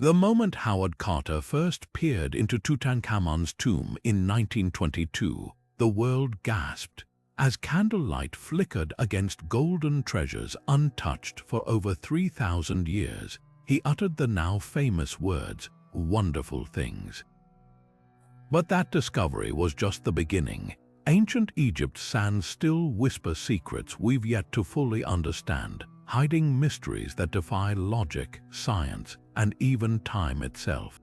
The moment Howard Carter first peered into Tutankhamun's tomb in 1922, the world gasped. As candlelight flickered against golden treasures untouched for over 3,000 years, he uttered the now famous words, "Wonderful things." But that discovery was just the beginning. Ancient Egypt's sands still whisper secrets we've yet to fully understand, hiding mysteries that defy logic, science, and even time itself.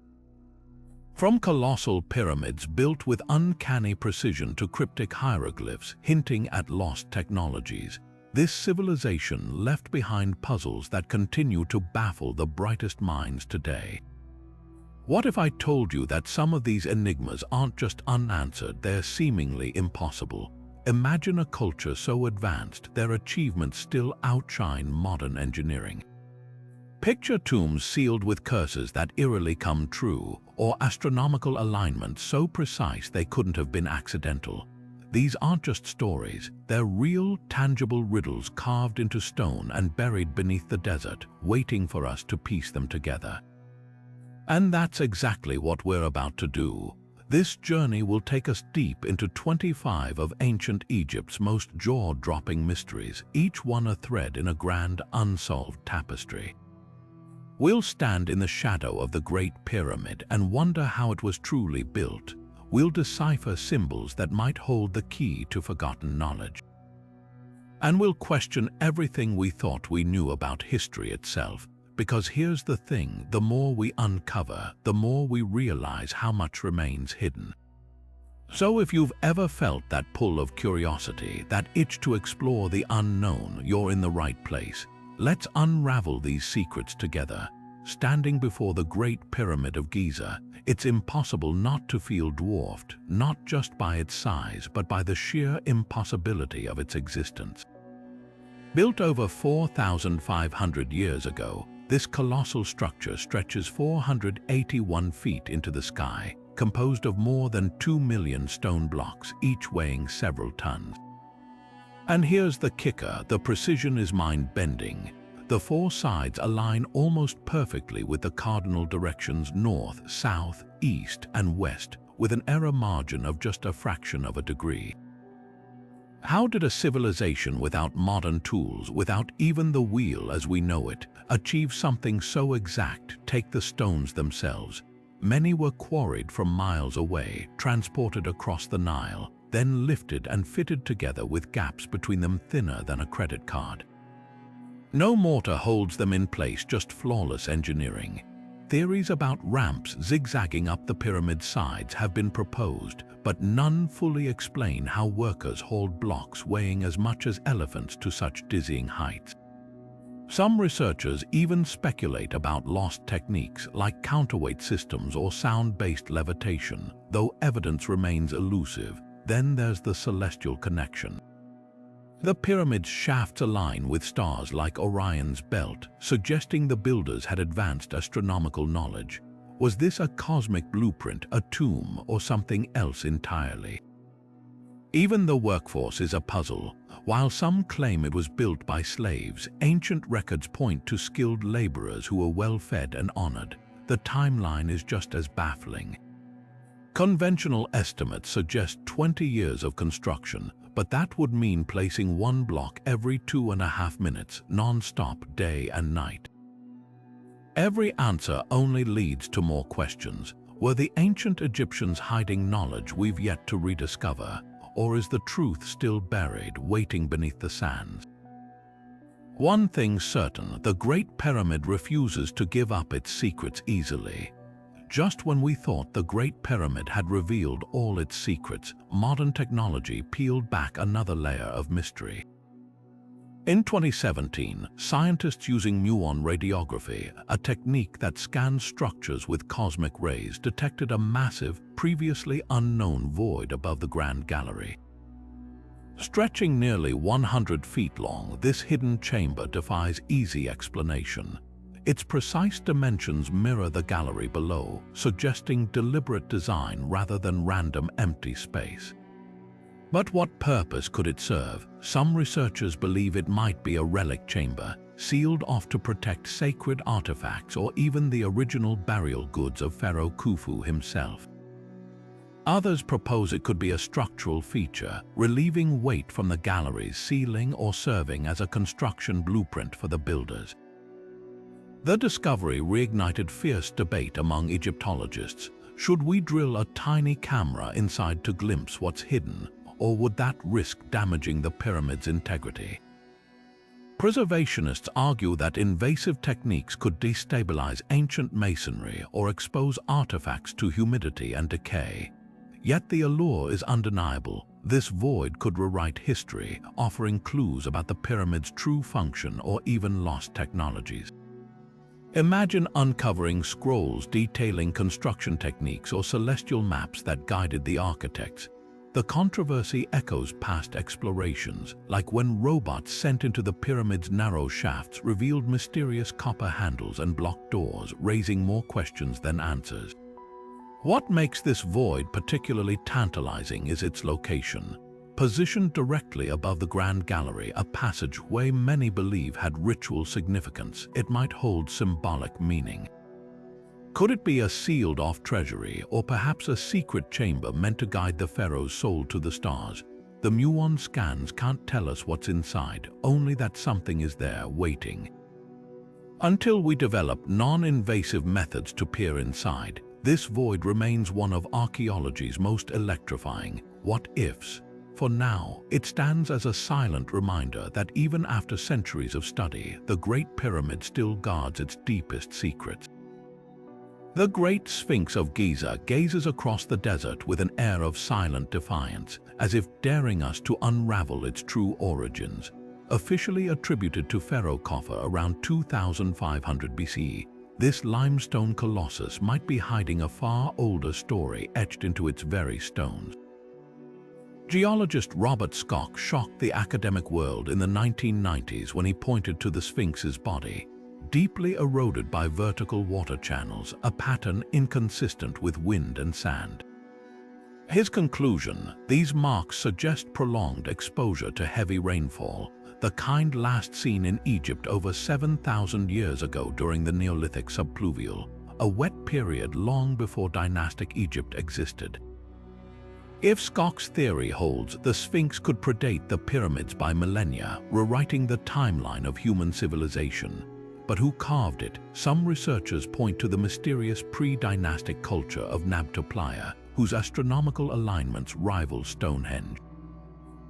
From colossal pyramids built with uncanny precision to cryptic hieroglyphs hinting at lost technologies, this civilization left behind puzzles that continue to baffle the brightest minds today. What if I told you that some of these enigmas aren't just unanswered, they're seemingly impossible? Imagine a culture so advanced their achievements still outshine modern engineering. Picture tombs sealed with curses that eerily come true, or astronomical alignments so precise they couldn't have been accidental. These aren't just stories, they're real, tangible riddles carved into stone and buried beneath the desert, waiting for us to piece them together. And that's exactly what we're about to do. This journey will take us deep into 25 of ancient Egypt's most jaw-dropping mysteries, each one a thread in a grand, unsolved tapestry. We'll stand in the shadow of the Great Pyramid and wonder how it was truly built. We'll decipher symbols that might hold the key to forgotten knowledge. And we'll question everything we thought we knew about history itself. Because here's the thing, the more we uncover, the more we realize how much remains hidden. So if you've ever felt that pull of curiosity, that itch to explore the unknown, you're in the right place. Let's unravel these secrets together. Standing before the Great Pyramid of Giza, it's impossible not to feel dwarfed, not just by its size, but by the sheer impossibility of its existence. Built over 4,500 years ago, this colossal structure stretches 481 feet into the sky, composed of more than 2 million stone blocks, each weighing several tons. And here's the kicker, the precision is mind-bending. The four sides align almost perfectly with the cardinal directions north, south, east, and west, with an error margin of just a fraction of a degree. How did a civilization without modern tools, without even the wheel as we know it, achieve something so exact? Take the stones themselves. Many were quarried from miles away, transported across the Nile, then lifted and fitted together with gaps between them thinner than a credit card. No mortar holds them in place, just flawless engineering. Theories about ramps zigzagging up the pyramid's sides have been proposed, but none fully explain how workers hauled blocks weighing as much as elephants to such dizzying heights. Some researchers even speculate about lost techniques like counterweight systems or sound-based levitation, though evidence remains elusive. Then there's the celestial connection. The pyramid's shafts align with stars like Orion's belt, suggesting the builders had advanced astronomical knowledge. Was this a cosmic blueprint, a tomb, or something else entirely? Even the workforce is a puzzle. While some claim it was built by slaves, ancient records point to skilled laborers who were well-fed and honored. The timeline is just as baffling. Conventional estimates suggest 20 years of construction, but that would mean placing one block every 2.5 minutes, non-stop, day and night. Every answer only leads to more questions. Were the ancient Egyptians hiding knowledge we've yet to rediscover, or is the truth still buried, waiting beneath the sands? One thing's certain, the Great Pyramid refuses to give up its secrets easily. Just when we thought the Great Pyramid had revealed all its secrets, modern technology peeled back another layer of mystery. In 2017, scientists using muon radiography, a technique that scans structures with cosmic rays, detected a massive, previously unknown void above the Grand Gallery. Stretching nearly 100 feet long, this hidden chamber defies easy explanation. Its precise dimensions mirror the gallery below, suggesting deliberate design rather than random empty space. But what purpose could it serve? Some researchers believe it might be a relic chamber, sealed off to protect sacred artifacts or even the original burial goods of Pharaoh Khufu himself. Others propose it could be a structural feature, relieving weight from the gallery's ceiling or serving as a construction blueprint for the builders. The discovery reignited fierce debate among Egyptologists. Should we drill a tiny camera inside to glimpse what's hidden, or would that risk damaging the pyramid's integrity? Preservationists argue that invasive techniques could destabilize ancient masonry or expose artifacts to humidity and decay. Yet the allure is undeniable. This void could rewrite history, offering clues about the pyramid's true function or even lost technologies. Imagine uncovering scrolls detailing construction techniques or celestial maps that guided the architects. The controversy echoes past explorations, like when robots sent into the pyramid's narrow shafts revealed mysterious copper handles and blocked doors, raising more questions than answers. What makes this void particularly tantalizing is its location. Positioned directly above the Grand Gallery, a passageway many believe had ritual significance, it might hold symbolic meaning. Could it be a sealed-off treasury, or perhaps a secret chamber meant to guide the pharaoh's soul to the stars? The muon scans can't tell us what's inside, only that something is there waiting. Until we develop non-invasive methods to peer inside, this void remains one of archaeology's most electrifying what-ifs. For now, it stands as a silent reminder that even after centuries of study, the Great Pyramid still guards its deepest secrets. The Great Sphinx of Giza gazes across the desert with an air of silent defiance, as if daring us to unravel its true origins. Officially attributed to Pharaoh Khufu around 2500 BCE, this limestone colossus might be hiding a far older story etched into its very stones. Geologist Robert Schoch shocked the academic world in the 1990s when he pointed to the Sphinx's body, deeply eroded by vertical water channels, a pattern inconsistent with wind and sand. His conclusion: these marks suggest prolonged exposure to heavy rainfall, the kind last seen in Egypt over 7,000 years ago during the Neolithic subpluvial, a wet period long before dynastic Egypt existed. If Schoch's theory holds, the Sphinx could predate the pyramids by millennia, rewriting the timeline of human civilization. But who carved it? Some researchers point to the mysterious pre-dynastic culture of Nabta-Playa, whose astronomical alignments rival Stonehenge.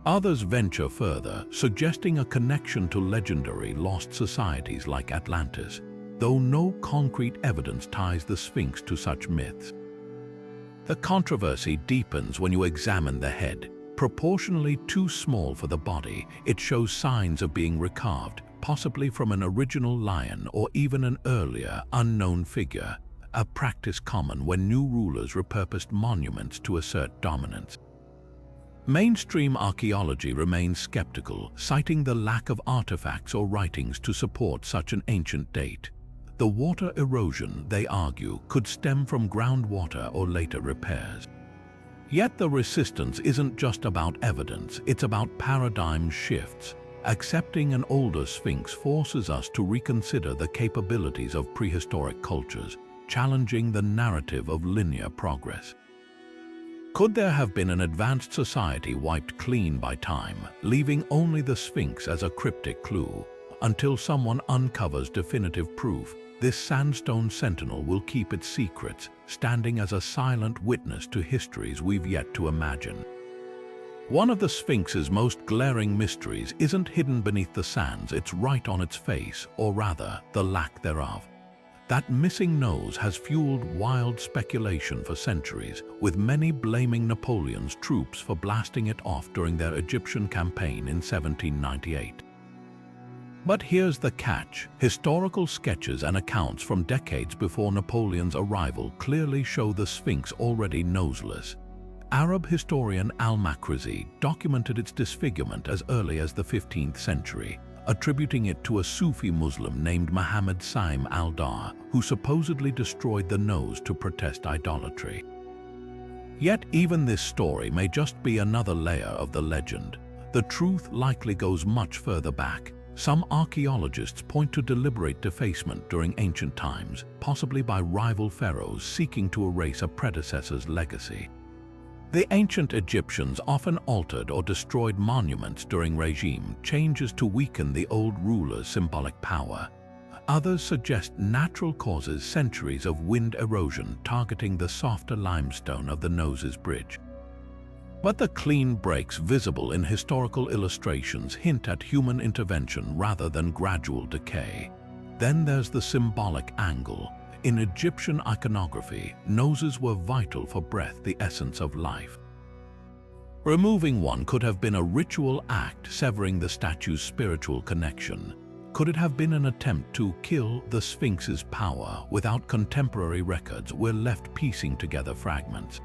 Others venture further, suggesting a connection to legendary lost societies like Atlantis, though no concrete evidence ties the Sphinx to such myths. The controversy deepens when you examine the head. Proportionally too small for the body, it shows signs of being recarved, possibly from an original lion or even an earlier, unknown figure, a practice common when new rulers repurposed monuments to assert dominance. Mainstream archaeology remains skeptical, citing the lack of artifacts or writings to support such an ancient date. The water erosion, they argue, could stem from groundwater or later repairs. Yet the resistance isn't just about evidence, it's about paradigm shifts. Accepting an older Sphinx forces us to reconsider the capabilities of prehistoric cultures, challenging the narrative of linear progress. Could there have been an advanced society wiped clean by time, leaving only the Sphinx as a cryptic clue? Until someone uncovers definitive proof, this sandstone sentinel will keep its secrets, standing as a silent witness to histories we've yet to imagine. One of the Sphinx's most glaring mysteries isn't hidden beneath the sands, it's right on its face, or rather, the lack thereof. That missing nose has fueled wild speculation for centuries, with many blaming Napoleon's troops for blasting it off during their Egyptian campaign in 1798. But here's the catch. Historical sketches and accounts from decades before Napoleon's arrival clearly show the Sphinx already noseless. Arab historian al-Makrizi documented its disfigurement as early as the 15th century, attributing it to a Sufi Muslim named Muhammad Saim al-Dar, who supposedly destroyed the nose to protest idolatry. Yet even this story may just be another layer of the legend. The truth likely goes much further back. Some archaeologists point to deliberate defacement during ancient times, possibly by rival pharaohs seeking to erase a predecessor's legacy. The ancient Egyptians often altered or destroyed monuments during regime changes to weaken the old ruler's symbolic power. Others suggest natural causes: centuries of wind erosion targeting the softer limestone of the Noses Bridge. But the clean breaks visible in historical illustrations hint at human intervention rather than gradual decay. Then there's the symbolic angle. In Egyptian iconography, noses were vital for breath, the essence of life. Removing one could have been a ritual act, severing the statue's spiritual connection. Could it have been an attempt to kill the Sphinx's power? Without contemporary records, we're left piecing together fragments.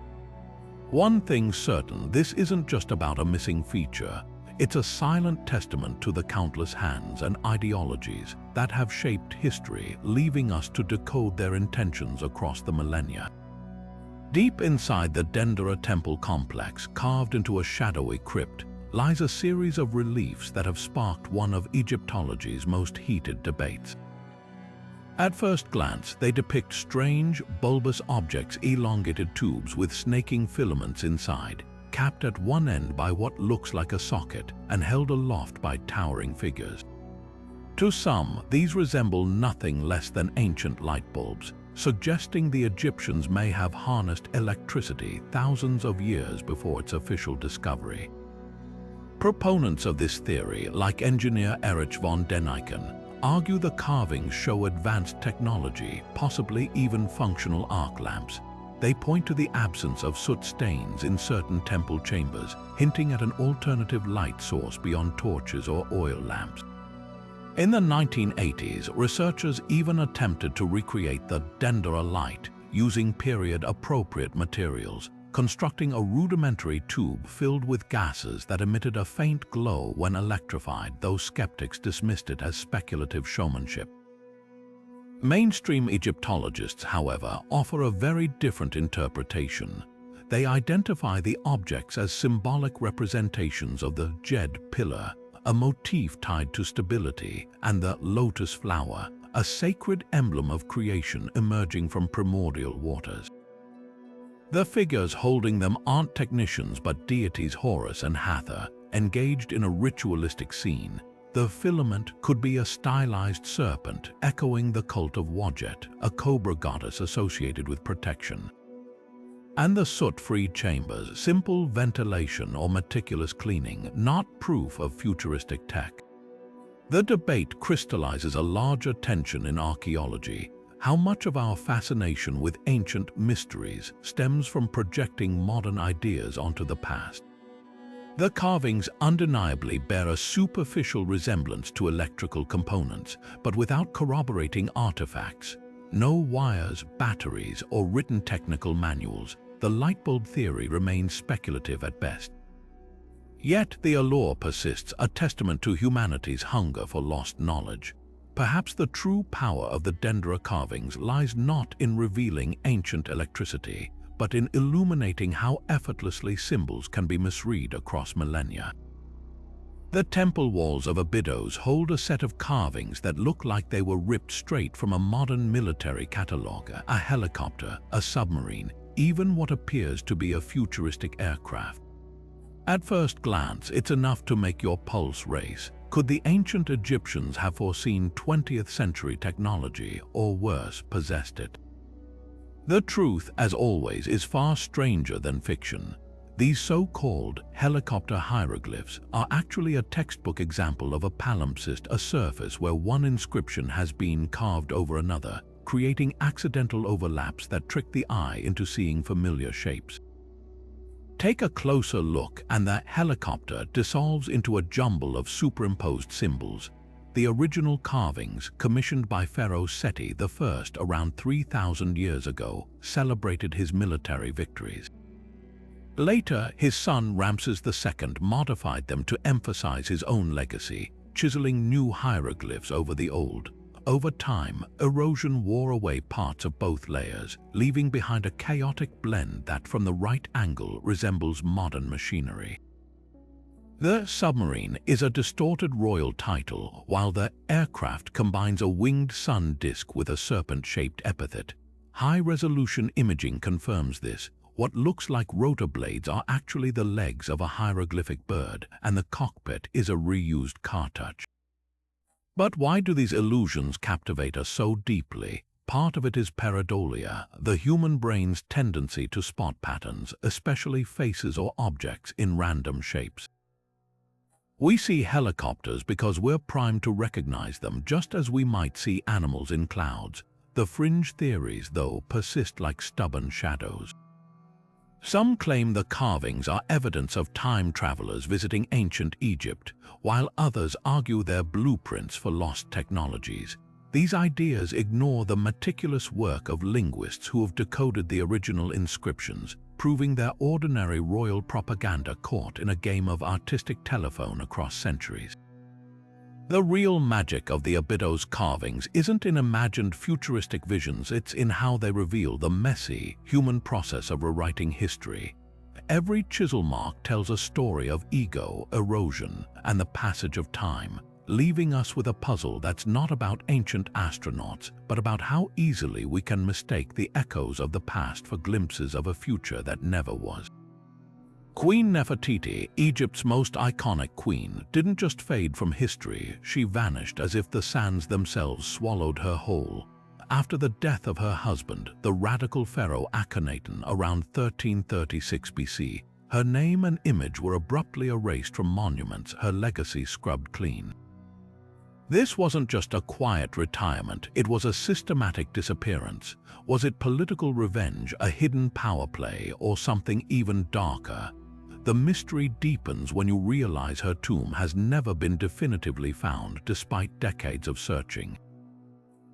One thing's certain, this isn't just about a missing feature. It's a silent testament to the countless hands and ideologies that have shaped history, leaving us to decode their intentions across the millennia. Deep inside the Dendera temple complex, carved into a shadowy crypt, lies a series of reliefs that have sparked one of Egyptology's most heated debates. At first glance, they depict strange, bulbous objects, elongated tubes with snaking filaments inside, capped at one end by what looks like a socket and held aloft by towering figures. To some, these resemble nothing less than ancient light bulbs, suggesting the Egyptians may have harnessed electricity thousands of years before its official discovery. Proponents of this theory, like engineer Erich von Däniken, argue the carvings show advanced technology, possibly even functional arc lamps. They point to the absence of soot stains in certain temple chambers, hinting at an alternative light source beyond torches or oil lamps. In the 1980s, researchers even attempted to recreate the Dendera light using period-appropriate materials, constructing a rudimentary tube filled with gases that emitted a faint glow when electrified, though skeptics dismissed it as speculative showmanship. Mainstream Egyptologists, however, offer a very different interpretation. They identify the objects as symbolic representations of the Djed pillar, a motif tied to stability, and the lotus flower, a sacred emblem of creation emerging from primordial waters. The figures holding them aren't technicians but deities Horus and Hathor, engaged in a ritualistic scene. The filament could be a stylized serpent, echoing the cult of Wadjet, a cobra goddess associated with protection. And the soot-free chambers, simple ventilation or meticulous cleaning, not proof of futuristic tech. The debate crystallizes a larger tension in archaeology. How much of our fascination with ancient mysteries stems from projecting modern ideas onto the past? The carvings undeniably bear a superficial resemblance to electrical components, but without corroborating artifacts. No wires, batteries, or written technical manuals. The lightbulb theory remains speculative at best. Yet the allure persists, a testament to humanity's hunger for lost knowledge. Perhaps the true power of the Dendera carvings lies not in revealing ancient electricity, but in illuminating how effortlessly symbols can be misread across millennia. The temple walls of Abydos hold a set of carvings that look like they were ripped straight from a modern military catalogue: a helicopter, a submarine, even what appears to be a futuristic aircraft. At first glance, it's enough to make your pulse race. Could the ancient Egyptians have foreseen 20th century technology, or worse, possessed it? The truth, as always, is far stranger than fiction. These so-called helicopter hieroglyphs are actually a textbook example of a palimpsest, a surface where one inscription has been carved over another, creating accidental overlaps that trick the eye into seeing familiar shapes. Take a closer look and the helicopter dissolves into a jumble of superimposed symbols. The original carvings, commissioned by Pharaoh Seti I around 3,000 years ago, celebrated his military victories. Later, his son Ramses II modified them to emphasize his own legacy, chiseling new hieroglyphs over the old. Over time, erosion wore away parts of both layers, leaving behind a chaotic blend that, from the right angle, resembles modern machinery. The submarine is a distorted royal title, while the aircraft combines a winged sun disk with a serpent-shaped epithet. High-resolution imaging confirms this. What looks like rotor blades are actually the legs of a hieroglyphic bird, and the cockpit is a reused cartouche. But why do these illusions captivate us so deeply? Part of it is pareidolia, the human brain's tendency to spot patterns, especially faces or objects in random shapes. We see helicopters because we're primed to recognize them, just as we might see animals in clouds. The fringe theories, though, persist like stubborn shadows. Some claim the carvings are evidence of time travelers visiting ancient Egypt, while others argue they're blueprints for lost technologies. These ideas ignore the meticulous work of linguists who have decoded the original inscriptions, proving their ordinary royal propaganda caught in a game of artistic telephone across centuries. The real magic of the Abydos carvings isn't in imagined futuristic visions, it's in how they reveal the messy, human process of rewriting history. Every chisel mark tells a story of ego, erosion, and the passage of time, leaving us with a puzzle that's not about ancient astronauts, but about how easily we can mistake the echoes of the past for glimpses of a future that never was. Queen Nefertiti, Egypt's most iconic queen, didn't just fade from history, she vanished as if the sands themselves swallowed her whole. After the death of her husband, the radical pharaoh Akhenaten around 1336 BC, her name and image were abruptly erased from monuments, her legacy scrubbed clean. This wasn't just a quiet retirement, it was a systematic disappearance. Was it political revenge, a hidden power play, or something even darker? The mystery deepens when you realize her tomb has never been definitively found despite decades of searching.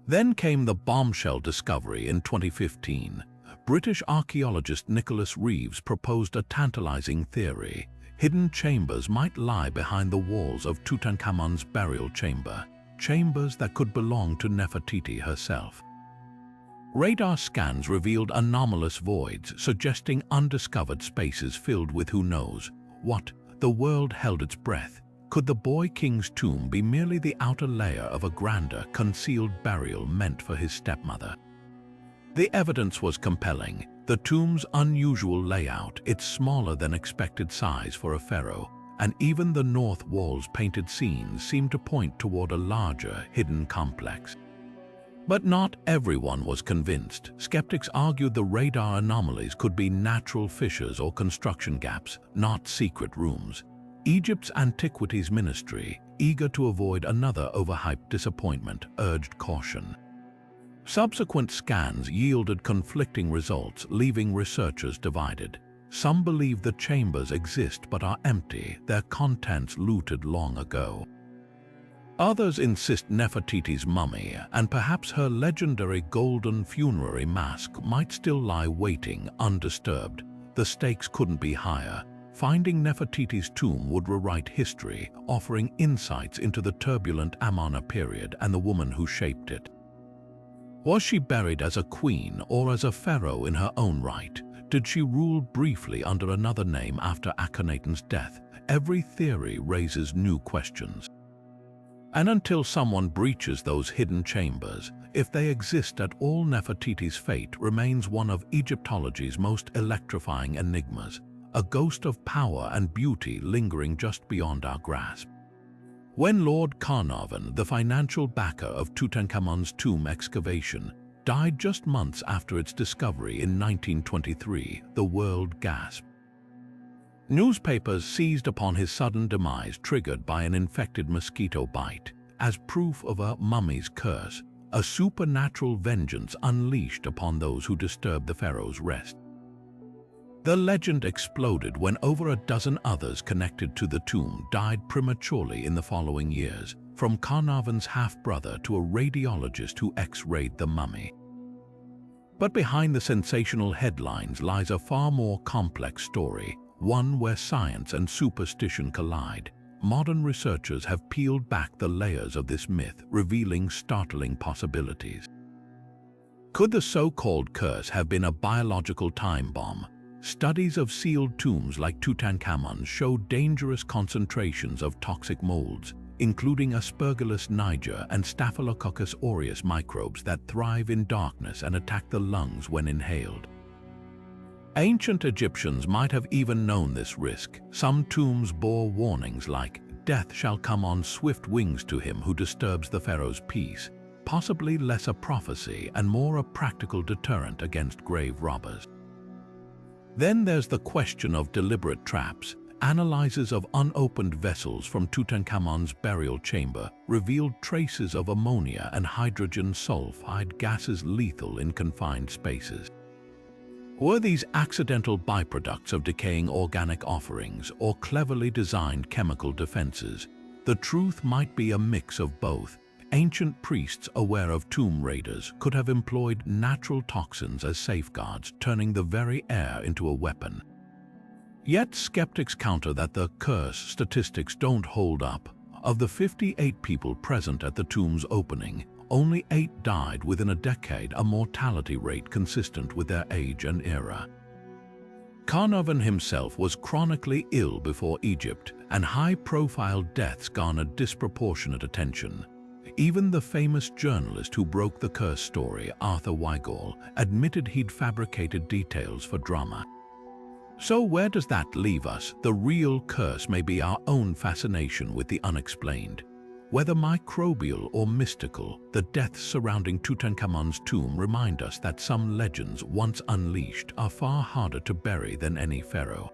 Then came the bombshell discovery in 2015. British archaeologist Nicholas Reeves proposed a tantalizing theory. Hidden chambers might lie behind the walls of Tutankhamun's burial chamber, chambers that could belong to Nefertiti herself. Radar scans revealed anomalous voids, suggesting undiscovered spaces filled with who knows what. The world held its breath. Could the boy king's tomb be merely the outer layer of a grander, concealed burial meant for his stepmother? The evidence was compelling. The tomb's unusual layout, its smaller than expected size for a pharaoh, and even the north wall's painted scenes seemed to point toward a larger, hidden complex. But not everyone was convinced. Skeptics argued the radar anomalies could be natural fissures or construction gaps, not secret rooms. Egypt's Antiquities Ministry, eager to avoid another overhyped disappointment, urged caution. Subsequent scans yielded conflicting results, leaving researchers divided. Some believe the chambers exist but are empty, their contents looted long ago. Others insist Nefertiti's mummy, and perhaps her legendary golden funerary mask, might still lie waiting, undisturbed. The stakes couldn't be higher. Finding Nefertiti's tomb would rewrite history, offering insights into the turbulent Amarna period and the woman who shaped it. Was she buried as a queen or as a pharaoh in her own right? Did she rule briefly under another name after Akhenaten's death? Every theory raises new questions. And until someone breaches those hidden chambers, if they exist at all, Nefertiti's fate remains one of Egyptology's most electrifying enigmas, a ghost of power and beauty lingering just beyond our grasp. When Lord Carnarvon, the financial backer of Tutankhamun's tomb excavation, died just months after its discovery in 1923, the world gasped. Newspapers seized upon his sudden demise, triggered by an infected mosquito bite, as proof of a mummy's curse, a supernatural vengeance unleashed upon those who disturbed the pharaoh's rest. The legend exploded when over a dozen others connected to the tomb died prematurely in the following years, from Carnarvon's half-brother to a radiologist who X-rayed the mummy. But behind the sensational headlines lies a far more complex story, one where science and superstition collide. Modern researchers have peeled back the layers of this myth, revealing startling possibilities. Could the so-called curse have been a biological time bomb? Studies of sealed tombs like Tutankhamun's show dangerous concentrations of toxic molds, including Aspergillus niger and Staphylococcus aureus microbes that thrive in darkness and attack the lungs when inhaled. Ancient Egyptians might have even known this risk. Some tombs bore warnings like, "Death shall come on swift wings to him who disturbs the pharaoh's peace," possibly less a prophecy and more a practical deterrent against grave robbers. Then there's the question of deliberate traps. Analyses of unopened vessels from Tutankhamun's burial chamber revealed traces of ammonia and hydrogen sulfide gases lethal in confined spaces. Were these accidental byproducts of decaying organic offerings or cleverly designed chemical defenses? The truth might be a mix of both. Ancient priests aware of tomb raiders could have employed natural toxins as safeguards, turning the very air into a weapon. Yet skeptics counter that the curse statistics don't hold up. Of the 58 people present at the tomb's opening, only 8 died within a decade, a mortality rate consistent with their age and era. Carnarvon himself was chronically ill before Egypt, and high-profile deaths garnered disproportionate attention. Even the famous journalist who broke the curse story, Arthur Weigall, admitted he'd fabricated details for drama. So where does that leave us? The real curse may be our own fascination with the unexplained. Whether microbial or mystical, the deaths surrounding Tutankhamun's tomb remind us that some legends, once unleashed, are far harder to bury than any pharaoh.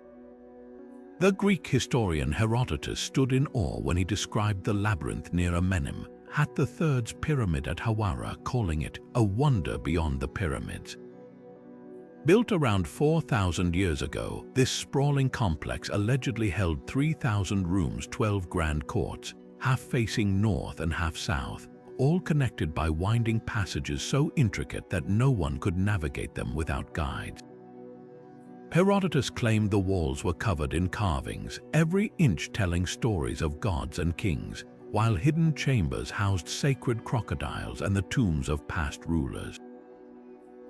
The Greek historian Herodotus stood in awe when he described the labyrinth near Amenem, Hat III's pyramid at Hawara, calling it a wonder beyond the pyramids. Built around 4,000 years ago, this sprawling complex allegedly held 3,000 rooms, 12 grand courts, half facing north and half south, all connected by winding passages so intricate that no one could navigate them without guides. Herodotus claimed the walls were covered in carvings, every inch telling stories of gods and kings, while hidden chambers housed sacred crocodiles and the tombs of past rulers.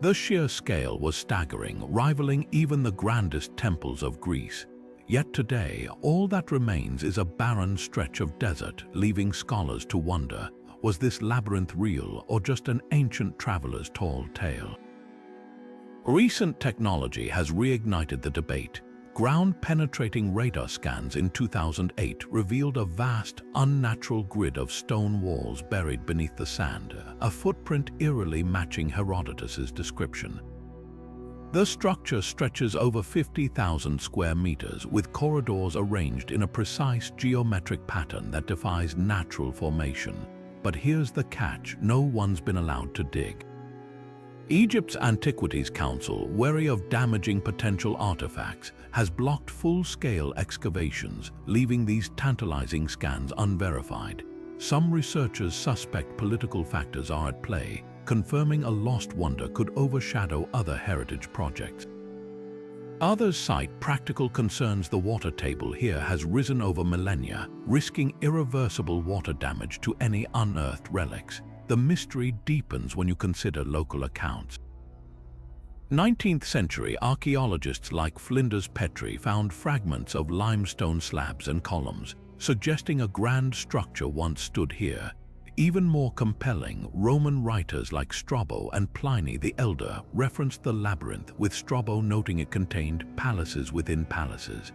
The sheer scale was staggering, rivaling even the grandest temples of Greece. Yet today, all that remains is a barren stretch of desert, leaving scholars to wonder, was this labyrinth real or just an ancient traveler's tall tale? Recent technology has reignited the debate. Ground-penetrating radar scans in 2008 revealed a vast, unnatural grid of stone walls buried beneath the sand, a footprint eerily matching Herodotus's description. The structure stretches over 50,000 square meters, with corridors arranged in a precise geometric pattern that defies natural formation. But here's the catch: no one's been allowed to dig. Egypt's Antiquities Council, wary of damaging potential artifacts, has blocked full-scale excavations, leaving these tantalizing scans unverified. Some researchers suspect political factors are at play, confirming a lost wonder could overshadow other heritage projects. Others cite practical concerns. The water table here has risen over millennia, risking irreversible water damage to any unearthed relics. The mystery deepens when you consider local accounts. 19th century archaeologists like Flinders Petrie found fragments of limestone slabs and columns, suggesting a grand structure once stood here. Even more compelling, Roman writers like Strabo and Pliny the Elder referenced the labyrinth, with Strabo noting it contained palaces within palaces.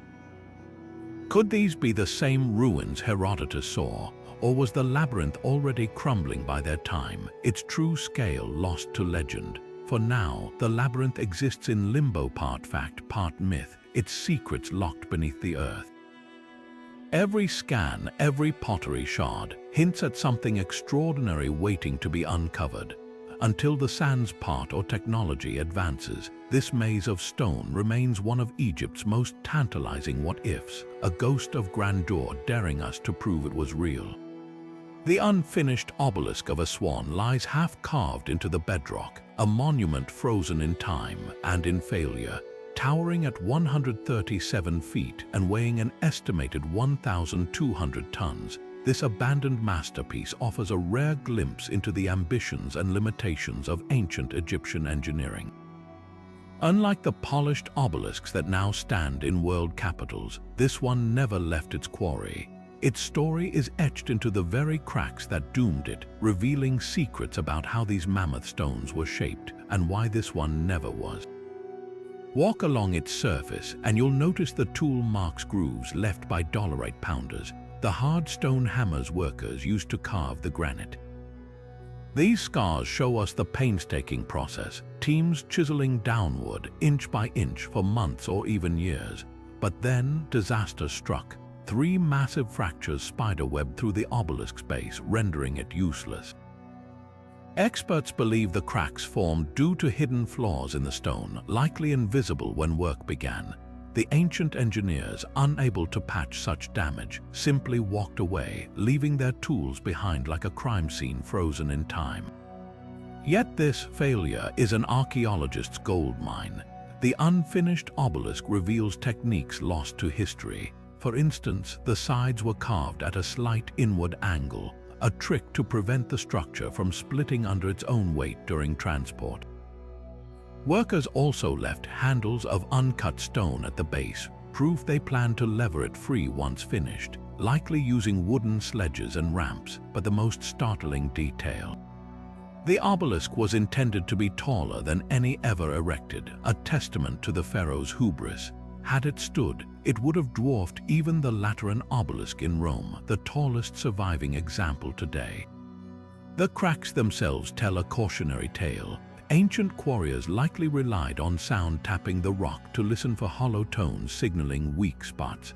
Could these be the same ruins Herodotus saw? Or was the labyrinth already crumbling by their time, its true scale lost to legend? For now, the labyrinth exists in limbo, part fact, part myth, its secrets locked beneath the earth. Every scan, every pottery shard, hints at something extraordinary waiting to be uncovered. Until the sands part or technology advances, this maze of stone remains one of Egypt's most tantalizing what-ifs, a ghost of grandeur daring us to prove it was real. The unfinished obelisk of a swan lies half-carved into the bedrock, a monument frozen in time and in failure. Towering at 137 feet and weighing an estimated 1,200 tons, this abandoned masterpiece offers a rare glimpse into the ambitions and limitations of ancient Egyptian engineering. Unlike the polished obelisks that now stand in world capitals, this one never left its quarry. Its story is etched into the very cracks that doomed it, revealing secrets about how these mammoth stones were shaped and why this one never was. Walk along its surface and you'll notice the tool marks grooves left by dolerite pounders, the hard stone hammers workers used to carve the granite. These scars show us the painstaking process, teams chiseling downward inch by inch for months or even years. But then disaster struck. 3 massive fractures spiderwebbed through the obelisk's base, rendering it useless. Experts believe the cracks formed due to hidden flaws in the stone, likely invisible when work began. The ancient engineers, unable to patch such damage, simply walked away, leaving their tools behind like a crime scene frozen in time. Yet this failure is an archaeologist's goldmine. The unfinished obelisk reveals techniques lost to history. For instance, the sides were carved at a slight inward angle, a trick to prevent the structure from splitting under its own weight during transport. Workers also left handles of uncut stone at the base, proof they planned to lever it free once finished, likely using wooden sledges and ramps. But the most startling detail: the obelisk was intended to be taller than any ever erected, a testament to the pharaoh's hubris. Had it stood, it would have dwarfed even the Lateran obelisk in Rome, the tallest surviving example today. The cracks themselves tell a cautionary tale. Ancient quarriers likely relied on sound tapping the rock to listen for hollow tones signaling weak spots.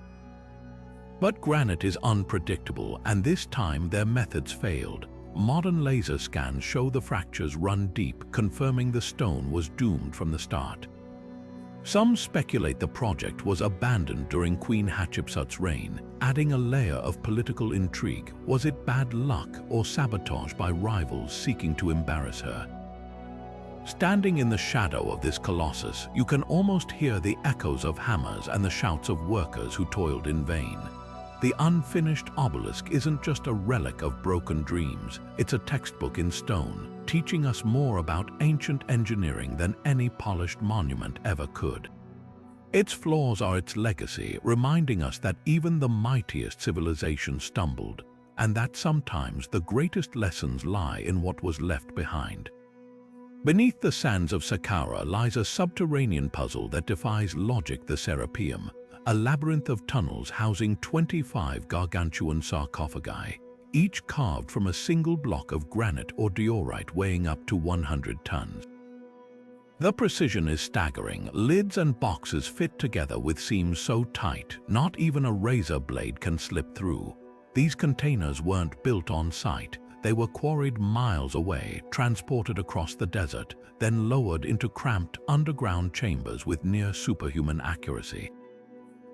But granite is unpredictable, and this time their methods failed. Modern laser scans show the fractures run deep, confirming the stone was doomed from the start. Some speculate the project was abandoned during Queen Hatshepsut's reign, adding a layer of political intrigue. Was it bad luck or sabotage by rivals seeking to embarrass her? Standing in the shadow of this colossus, you can almost hear the echoes of hammers and the shouts of workers who toiled in vain. The unfinished obelisk isn't just a relic of broken dreams, it's a textbook in stone, teaching us more about ancient engineering than any polished monument ever could. Its flaws are its legacy, reminding us that even the mightiest civilizations stumbled, and that sometimes the greatest lessons lie in what was left behind. Beneath the sands of Saqqara lies a subterranean puzzle that defies logic: the Serapeum, a labyrinth of tunnels housing 25 gargantuan sarcophagi, each carved from a single block of granite or diorite weighing up to 100 tons. The precision is staggering. Lids and boxes fit together with seams so tight, not even a razor blade can slip through. These containers weren't built on site. They were quarried miles away, transported across the desert, then lowered into cramped underground chambers with near superhuman accuracy.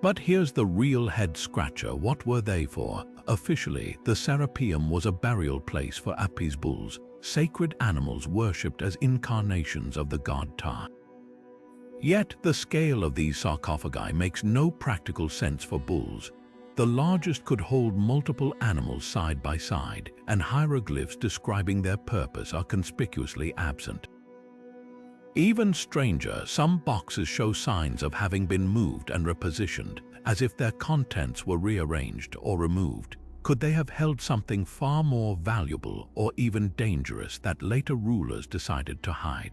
But here's the real head-scratcher: what were they for? Officially, the Serapeum was a burial place for Apis bulls, sacred animals worshipped as incarnations of the god Ptah. Yet the scale of these sarcophagi makes no practical sense for bulls. The largest could hold multiple animals side by side, and hieroglyphs describing their purpose are conspicuously absent. Even stranger, some boxes show signs of having been moved and repositioned, as if their contents were rearranged or removed. Could they have held something far more valuable or even dangerous that later rulers decided to hide?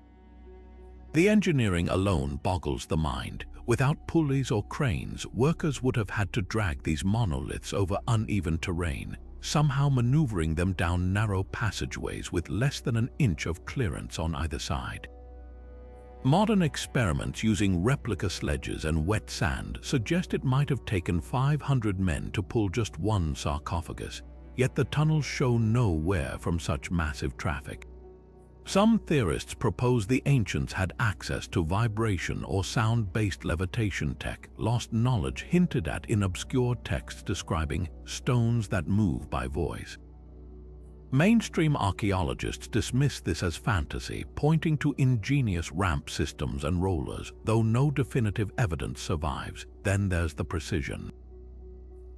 The engineering alone boggles the mind. Without pulleys or cranes, workers would have had to drag these monoliths over uneven terrain, somehow maneuvering them down narrow passageways with less than an inch of clearance on either side. Modern experiments using replica sledges and wet sand suggest it might have taken 500 men to pull just one sarcophagus, yet the tunnels show no wear from such massive traffic. Some theorists propose the ancients had access to vibration or sound-based levitation tech, lost knowledge hinted at in obscure texts describing stones that move by voice. Mainstream archaeologists dismiss this as fantasy, pointing to ingenious ramp systems and rollers, though no definitive evidence survives. Then there's the precision.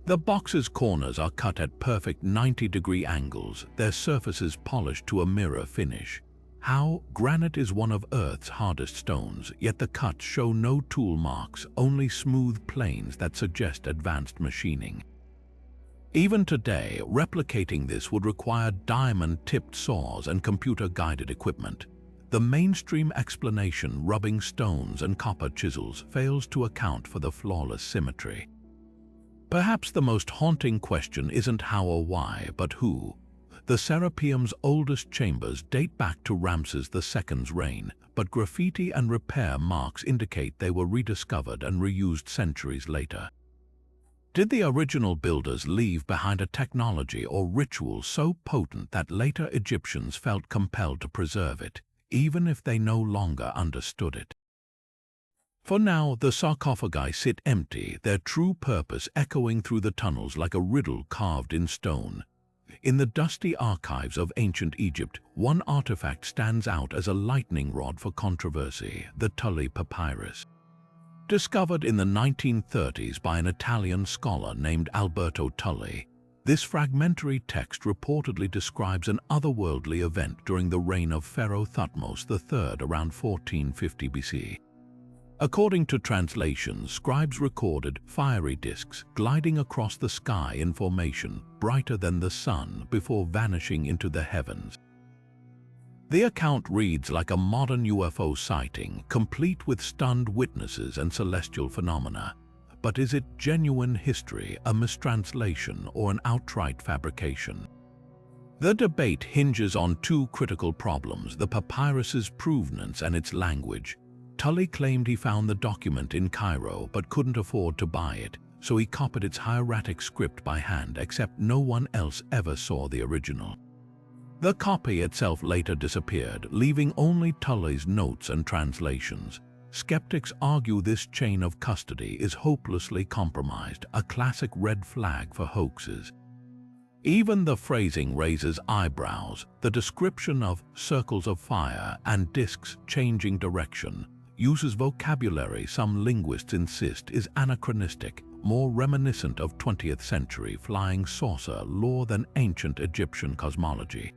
The box's corners are cut at perfect 90-degree angles, their surfaces polished to a mirror finish. How granite is one of Earth's hardest stones, yet the cuts show no tool marks, only smooth planes that suggest advanced machining. Even today, replicating this would require diamond-tipped saws and computer-guided equipment. The mainstream explanation, rubbing stones and copper chisels, fails to account for the flawless symmetry. Perhaps the most haunting question isn't how or why, but who. The Serapeum's oldest chambers date back to Ramses II's reign, but graffiti and repair marks indicate they were rediscovered and reused centuries later. Did the original builders leave behind a technology or ritual so potent that later Egyptians felt compelled to preserve it, even if they no longer understood it? For now, the sarcophagi sit empty, their true purpose echoing through the tunnels like a riddle carved in stone. In the dusty archives of ancient Egypt, one artifact stands out as a lightning rod for controversy: the Tully Papyrus. Discovered in the 1930s by an Italian scholar named Alberto Tully, this fragmentary text reportedly describes an otherworldly event during the reign of Pharaoh Thutmose III around 1450 BC. According to translations, scribes recorded fiery discs gliding across the sky in formation brighter than the sun before vanishing into the heavens. The account reads like a modern UFO sighting, complete with stunned witnesses and celestial phenomena. But is it genuine history, a mistranslation, or an outright fabrication? The debate hinges on two critical problems: the papyrus's provenance and its language. Tully claimed he found the document in Cairo but couldn't afford to buy it, so he copied its hieratic script by hand, except no one else ever saw the original. The copy itself later disappeared, leaving only Tully's notes and translations. Skeptics argue this chain of custody is hopelessly compromised, a classic red flag for hoaxes. Even the phrasing raises eyebrows. The description of circles of fire and discs changing direction uses vocabulary some linguists insist is anachronistic, more reminiscent of 20th century flying saucer lore than ancient Egyptian cosmology.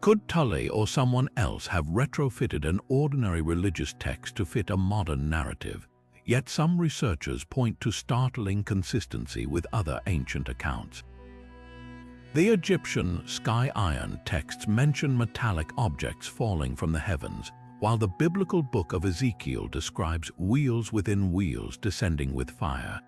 Could Tully or someone else have retrofitted an ordinary religious text to fit a modern narrative? Yet some researchers point to startling consistency with other ancient accounts. The Egyptian sky iron texts mention metallic objects falling from the heavens, while the biblical Book of Ezekiel describes wheels within wheels descending with fire.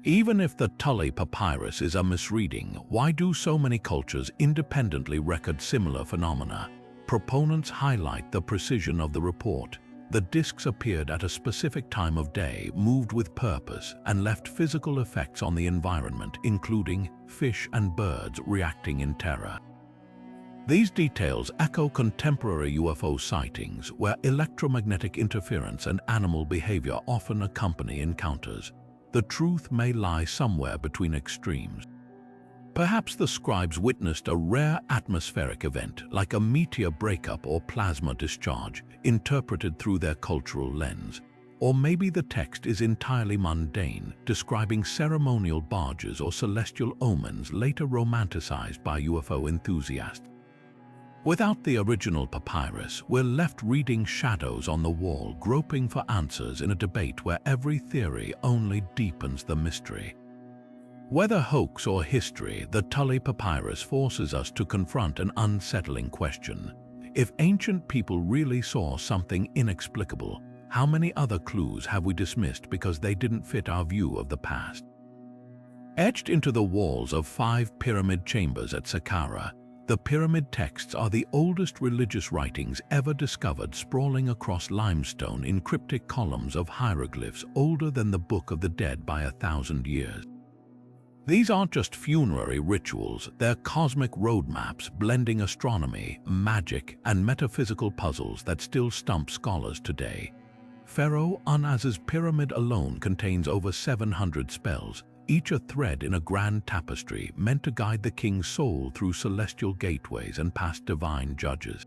Even if the Tully Papyrus is a misreading, why do so many cultures independently record similar phenomena? Proponents highlight the precision of the report. The discs appeared at a specific time of day, moved with purpose, and left physical effects on the environment, including fish and birds reacting in terror. These details echo contemporary UFO sightings, where electromagnetic interference and animal behavior often accompany encounters. The truth may lie somewhere between extremes. Perhaps the scribes witnessed a rare atmospheric event, like a meteor breakup or plasma discharge, interpreted through their cultural lens. Or maybe the text is entirely mundane, describing ceremonial barges or celestial omens later romanticized by UFO enthusiasts. Without the original papyrus, we're left reading shadows on the wall, groping for answers in a debate where every theory only deepens the mystery. Whether hoax or history, the Tully Papyrus forces us to confront an unsettling question. If ancient people really saw something inexplicable, how many other clues have we dismissed because they didn't fit our view of the past? Etched into the walls of 5 pyramid chambers at Saqqara, the pyramid texts are the oldest religious writings ever discovered, sprawling across limestone in cryptic columns of hieroglyphs older than the Book of the Dead by 1,000 years. These aren't just funerary rituals, they're cosmic roadmaps blending astronomy, magic, and metaphysical puzzles that still stump scholars today. Pharaoh Unas's pyramid alone contains over 700 spells, each a thread in a grand tapestry meant to guide the king's soul through celestial gateways and past divine judges.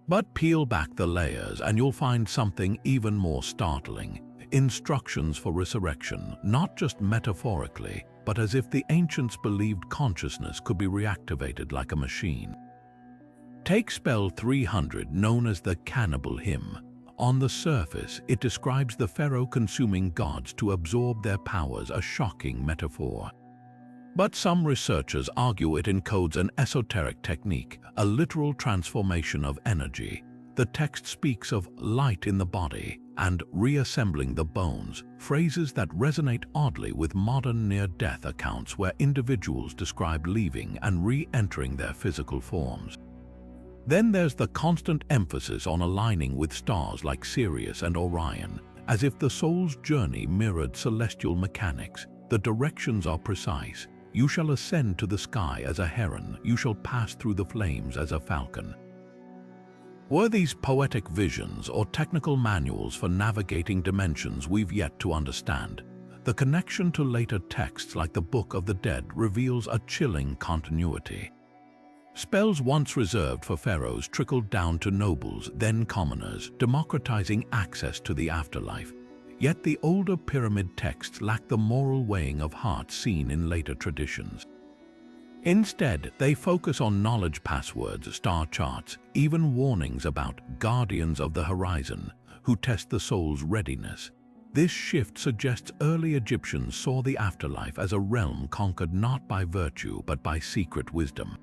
But peel back the layers and you'll find something even more startling: instructions for resurrection, not just metaphorically, but as if the ancients believed consciousness could be reactivated like a machine. Take spell 300, known as the Cannibal Hymn. On the surface, it describes the pharaoh consuming gods to absorb their powers, a shocking metaphor. But some researchers argue it encodes an esoteric technique, a literal transformation of energy. The text speaks of light in the body and reassembling the bones, phrases that resonate oddly with modern near-death accounts where individuals describe leaving and re-entering their physical forms. Then there's the constant emphasis on aligning with stars like Sirius and Orion, as if the soul's journey mirrored celestial mechanics. The directions are precise. You shall ascend to the sky as a heron, you shall pass through the flames as a falcon. Were these poetic visions or technical manuals for navigating dimensions we've yet to understand? The connection to later texts like the Book of the Dead reveals a chilling continuity. Spells once reserved for pharaohs trickled down to nobles, then commoners, democratizing access to the afterlife. Yet the older pyramid texts lack the moral weighing of hearts seen in later traditions. Instead, they focus on knowledge passwords, star charts, even warnings about guardians of the horizon who test the soul's readiness. This shift suggests early Egyptians saw the afterlife as a realm conquered not by virtue but by secret wisdom.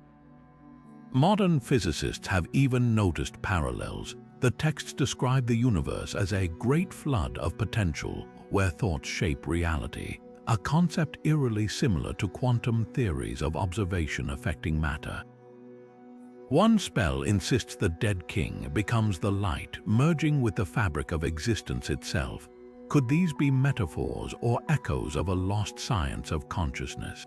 Modern physicists have even noticed parallels. The texts describe the universe as a great flood of potential where thoughts shape reality, a concept eerily similar to quantum theories of observation affecting matter. One spell insists the dead king becomes the light, merging with the fabric of existence itself. Could these be metaphors or echoes of a lost science of consciousness?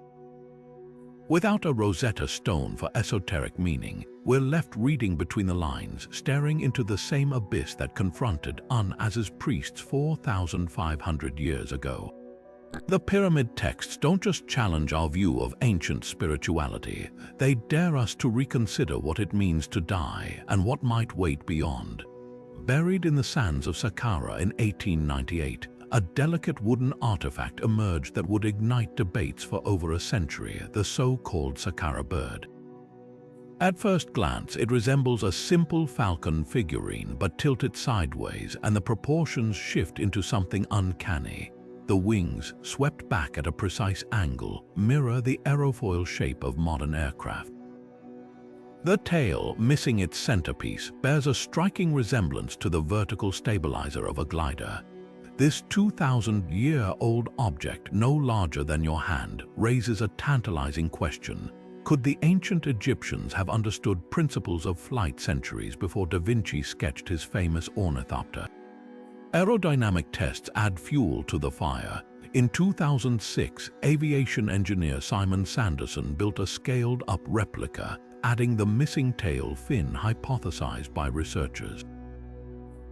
Without a Rosetta Stone for esoteric meaning, we're left reading between the lines, staring into the same abyss that confronted Un-Az's priests 4,500 years ago. The pyramid texts don't just challenge our view of ancient spirituality, they dare us to reconsider what it means to die and what might wait beyond. Buried in the sands of Saqqara in 1898, a delicate wooden artifact emerged that would ignite debates for over a century, the so-called Saqqara bird. At first glance, it resembles a simple falcon figurine, but tilt it sideways and the proportions shift into something uncanny. The wings, swept back at a precise angle, mirror the aerofoil shape of modern aircraft. The tail, missing its centerpiece, bears a striking resemblance to the vertical stabilizer of a glider. This 2,000-year-old object, no larger than your hand, raises a tantalizing question. Could the ancient Egyptians have understood principles of flight centuries before Da Vinci sketched his famous ornithopter? Aerodynamic tests add fuel to the fire. In 2006, aviation engineer Simon Sanderson built a scaled-up replica, adding the missing tail fin hypothesized by researchers.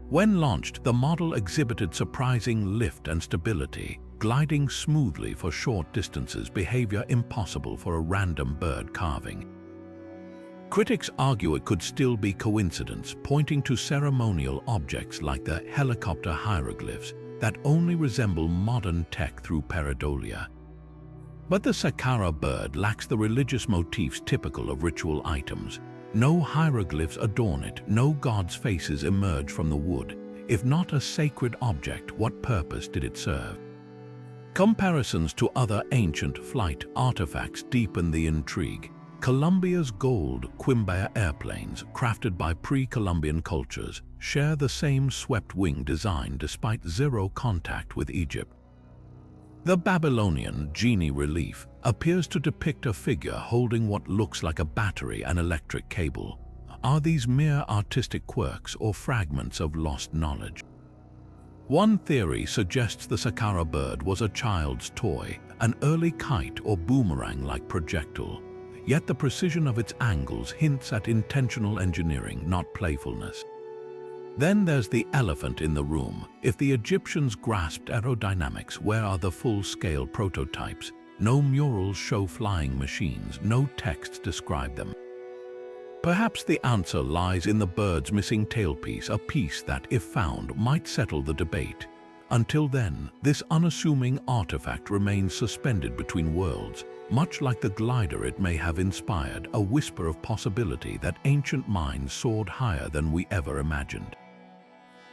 When launched, the model exhibited surprising lift and stability, gliding smoothly for short distances, behavior impossible for a random bird carving. Critics argue it could still be coincidence, pointing to ceremonial objects like the helicopter hieroglyphs that only resemble modern tech through pareidolia. But the Saqqara bird lacks the religious motifs typical of ritual items. No hieroglyphs adorn it, no gods' faces emerge from the wood. If not a sacred object, what purpose did it serve? Comparisons to other ancient flight artifacts deepen the intrigue. Colombia's gold Quimbaya airplanes, crafted by pre-Columbian cultures, share the same swept-wing design despite zero contact with Egypt. The Babylonian genie relief appears to depict a figure holding what looks like a battery and electric cable. Are these mere artistic quirks or fragments of lost knowledge? One theory suggests the Saqqara bird was a child's toy, an early kite or boomerang-like projectile. Yet the precision of its angles hints at intentional engineering, not playfulness. Then there's the elephant in the room. If the Egyptians grasped aerodynamics, where are the full-scale prototypes? No murals show flying machines, no texts describe them. Perhaps the answer lies in the bird's missing tailpiece, a piece that, if found, might settle the debate. Until then, this unassuming artifact remains suspended between worlds, much like the glider it may have inspired, a whisper of possibility that ancient minds soared higher than we ever imagined.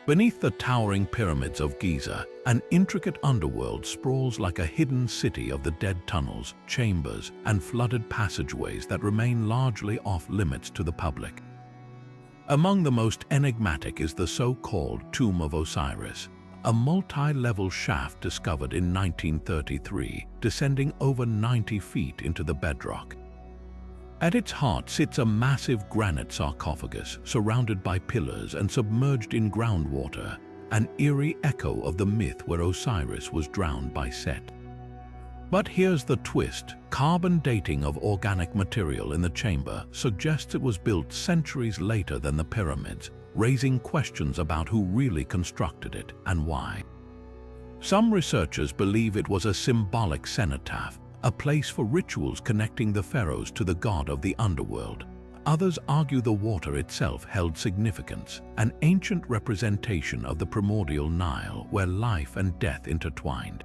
Beneath the towering pyramids of Giza, an intricate underworld sprawls like a hidden city of the dead tunnels, chambers, and flooded passageways that remain largely off-limits to the public. Among the most enigmatic is the so-called Tomb of Osiris, a multi-level shaft discovered in 1933, descending over 90 feet into the bedrock. At its heart sits a massive granite sarcophagus surrounded by pillars and submerged in groundwater, an eerie echo of the myth where Osiris was drowned by Set. But here's the twist. Carbon dating of organic material in the chamber suggests it was built centuries later than the pyramids, raising questions about who really constructed it and why. Some researchers believe it was a symbolic cenotaph, a place for rituals connecting the pharaohs to the god of the underworld. Others argue the water itself held significance, an ancient representation of the primordial Nile where life and death intertwined.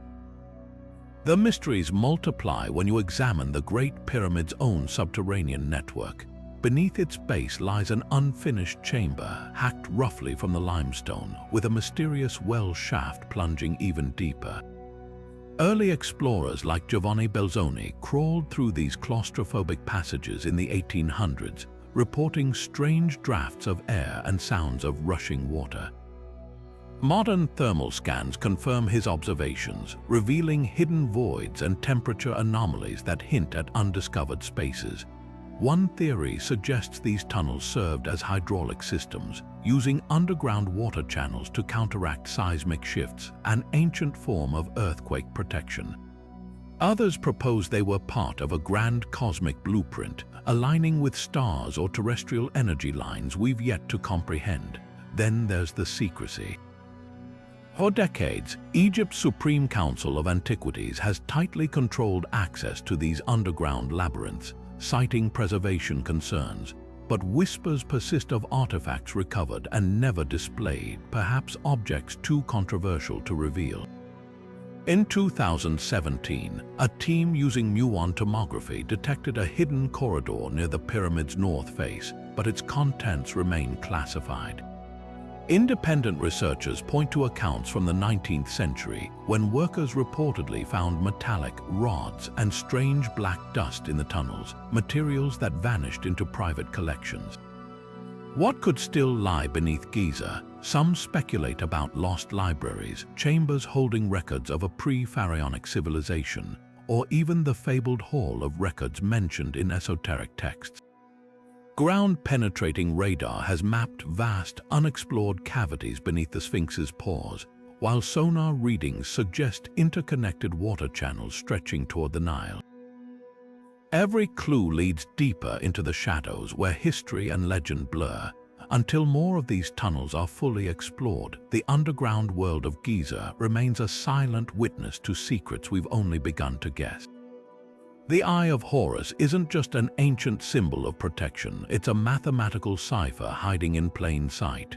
The mysteries multiply when you examine the Great Pyramid's own subterranean network. Beneath its base lies an unfinished chamber, hacked roughly from the limestone, with a mysterious well shaft plunging even deeper. Early explorers like Giovanni Belzoni crawled through these claustrophobic passages in the 1800s, reporting strange drafts of air and sounds of rushing water. Modern thermal scans confirm his observations, revealing hidden voids and temperature anomalies that hint at undiscovered spaces. One theory suggests these tunnels served as hydraulic systems, using underground water channels to counteract seismic shifts, an ancient form of earthquake protection. Others propose they were part of a grand cosmic blueprint, aligning with stars or terrestrial energy lines we've yet to comprehend. Then there's the secrecy. For decades, Egypt's Supreme Council of Antiquities has tightly controlled access to these underground labyrinths, citing preservation concerns, but whispers persist of artifacts recovered and never displayed, perhaps objects too controversial to reveal. In 2017, a team using muon tomography detected a hidden corridor near the pyramid's north face, but its contents remain classified. Independent researchers point to accounts from the 19th century when workers reportedly found metallic rods and strange black dust in the tunnels, materials that vanished into private collections. What could still lie beneath Giza? Some speculate about lost libraries, chambers holding records of a pre-pharaonic civilization, or even the fabled Hall of Records mentioned in esoteric texts. Ground-penetrating radar has mapped vast, unexplored cavities beneath the Sphinx's paws, while sonar readings suggest interconnected water channels stretching toward the Nile. Every clue leads deeper into the shadows where history and legend blur. Until more of these tunnels are fully explored, the underground world of Giza remains a silent witness to secrets we've only begun to guess. The Eye of Horus isn't just an ancient symbol of protection, it's a mathematical cipher hiding in plain sight.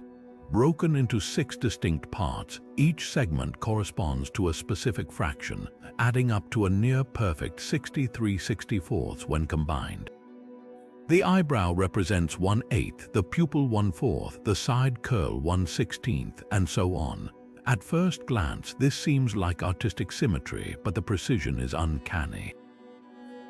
Broken into 6 distinct parts, each segment corresponds to a specific fraction, adding up to a near-perfect 63/64 when combined. The eyebrow represents 1/8, the pupil 1/4, the side curl 1/16, and so on. At first glance, this seems like artistic symmetry, but the precision is uncanny.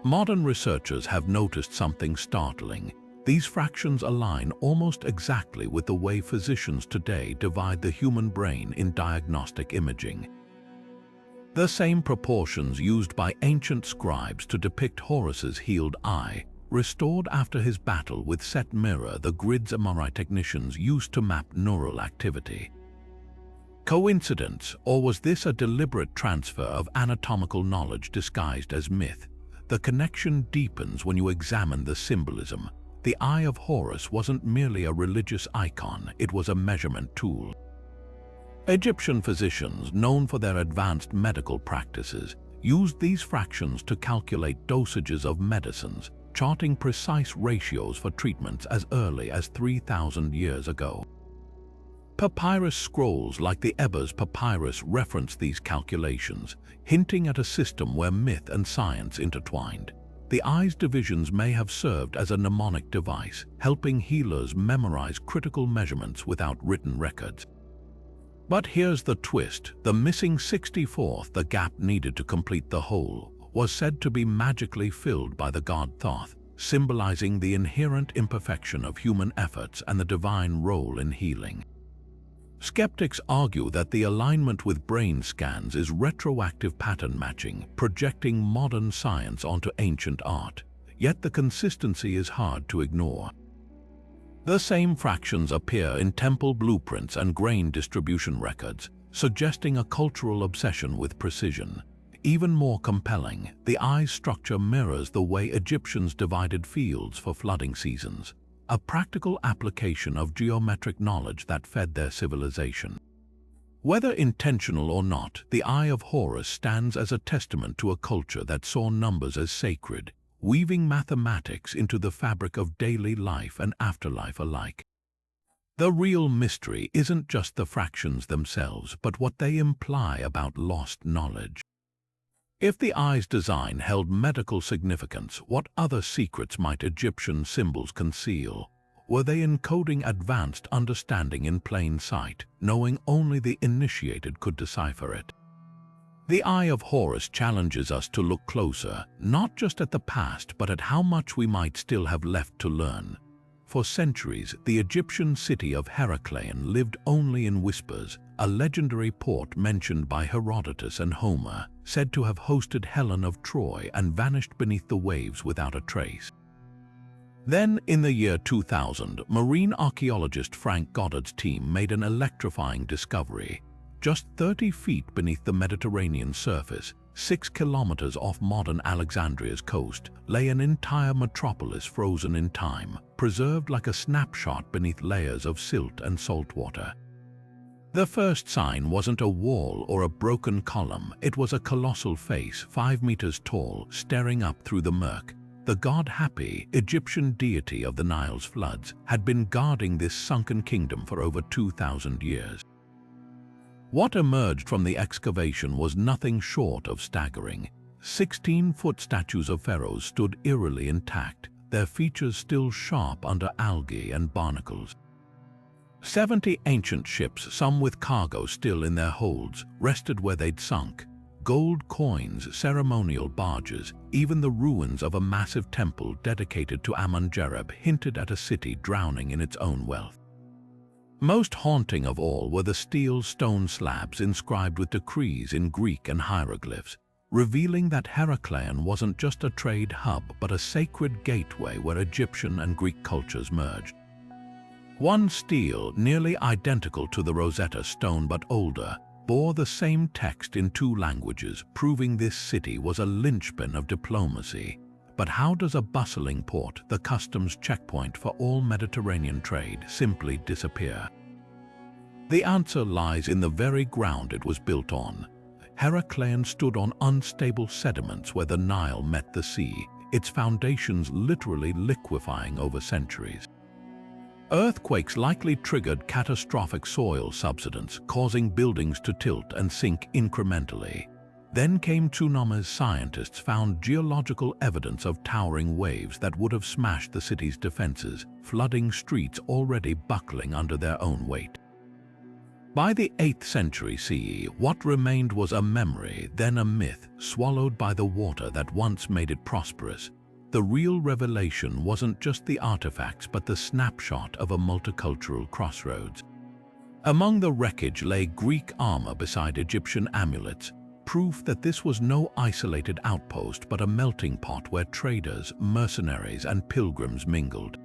Modern researchers have noticed something startling. These fractions align almost exactly with the way physicians today divide the human brain in diagnostic imaging. The same proportions used by ancient scribes to depict Horus's healed eye, restored after his battle with Set, mirror the grids MRI technicians used to map neural activity. Coincidence, or was this a deliberate transfer of anatomical knowledge disguised as myth? The connection deepens when you examine the symbolism. The Eye of Horus wasn't merely a religious icon, it was a measurement tool. Egyptian physicians, known for their advanced medical practices, used these fractions to calculate dosages of medicines, charting precise ratios for treatments as early as 3,000 years ago. Papyrus scrolls like the Abydos papyrus reference these calculations, hinting at a system where myth and science intertwined. The eye's divisions may have served as a mnemonic device, helping healers memorize critical measurements without written records. But here's the twist: the missing 64th, the gap needed to complete the whole, was said to be magically filled by the god Thoth, symbolizing the inherent imperfection of human efforts and the divine role in healing. Skeptics argue that the alignment with brain scans is retroactive pattern matching, projecting modern science onto ancient art, yet the consistency is hard to ignore. The same fractions appear in temple blueprints and grain distribution records, suggesting a cultural obsession with precision. Even more compelling, the eye's structure mirrors the way Egyptians divided fields for flooding seasons, a practical application of geometric knowledge that fed their civilization. Whether intentional or not, the Eye of Horus stands as a testament to a culture that saw numbers as sacred, weaving mathematics into the fabric of daily life and afterlife alike. The real mystery isn't just the fractions themselves, but what they imply about lost knowledge. If the eye's design held medical significance, what other secrets might Egyptian symbols conceal? Were they encoding advanced understanding in plain sight, knowing only the initiated could decipher it? The Eye of Horus challenges us to look closer, not just at the past, but at how much we might still have left to learn. For centuries, the Egyptian city of Heracleion lived only in whispers, a legendary port mentioned by Herodotus and Homer, said to have hosted Helen of Troy and vanished beneath the waves without a trace. Then, in the year 2000, marine archaeologist Frank Goddard's team made an electrifying discovery. Just 30 feet beneath the Mediterranean surface, 6 kilometers off modern Alexandria's coast, lay an entire metropolis frozen in time, preserved like a snapshot beneath layers of silt and salt water. The first sign wasn't a wall or a broken column, it was a colossal face, 5 meters tall, staring up through the murk. The god Hapi, Egyptian deity of the Nile's floods, had been guarding this sunken kingdom for over 2,000 years. What emerged from the excavation was nothing short of staggering. 16-foot statues of pharaohs stood eerily intact, their features still sharp under algae and barnacles. 70 ancient ships, some with cargo still in their holds, rested where they'd sunk. Gold coins, ceremonial barges, even the ruins of a massive temple dedicated to Amun-Jereb hinted at a city drowning in its own wealth. Most haunting of all were the steel stone slabs inscribed with decrees in Greek and hieroglyphs, revealing that Heracleion wasn't just a trade hub but a sacred gateway where Egyptian and Greek cultures merged. One stele, nearly identical to the Rosetta Stone but older, bore the same text in 2 languages, proving this city was a linchpin of diplomacy. But how does a bustling port, the customs checkpoint for all Mediterranean trade, simply disappear? The answer lies in the very ground it was built on. Heracleion stood on unstable sediments where the Nile met the sea, its foundations literally liquefying over centuries. Earthquakes likely triggered catastrophic soil subsidence, causing buildings to tilt and sink incrementally. Then came tsunamis. Scientists found geological evidence of towering waves that would have smashed the city's defenses, flooding streets already buckling under their own weight. By the 8th century CE, what remained was a memory, then a myth, swallowed by the water that once made it prosperous. The real revelation wasn't just the artifacts but the snapshot of a multicultural crossroads. Among the wreckage lay Greek armor beside Egyptian amulets, proof that this was no isolated outpost but a melting pot where traders, mercenaries, and pilgrims mingled.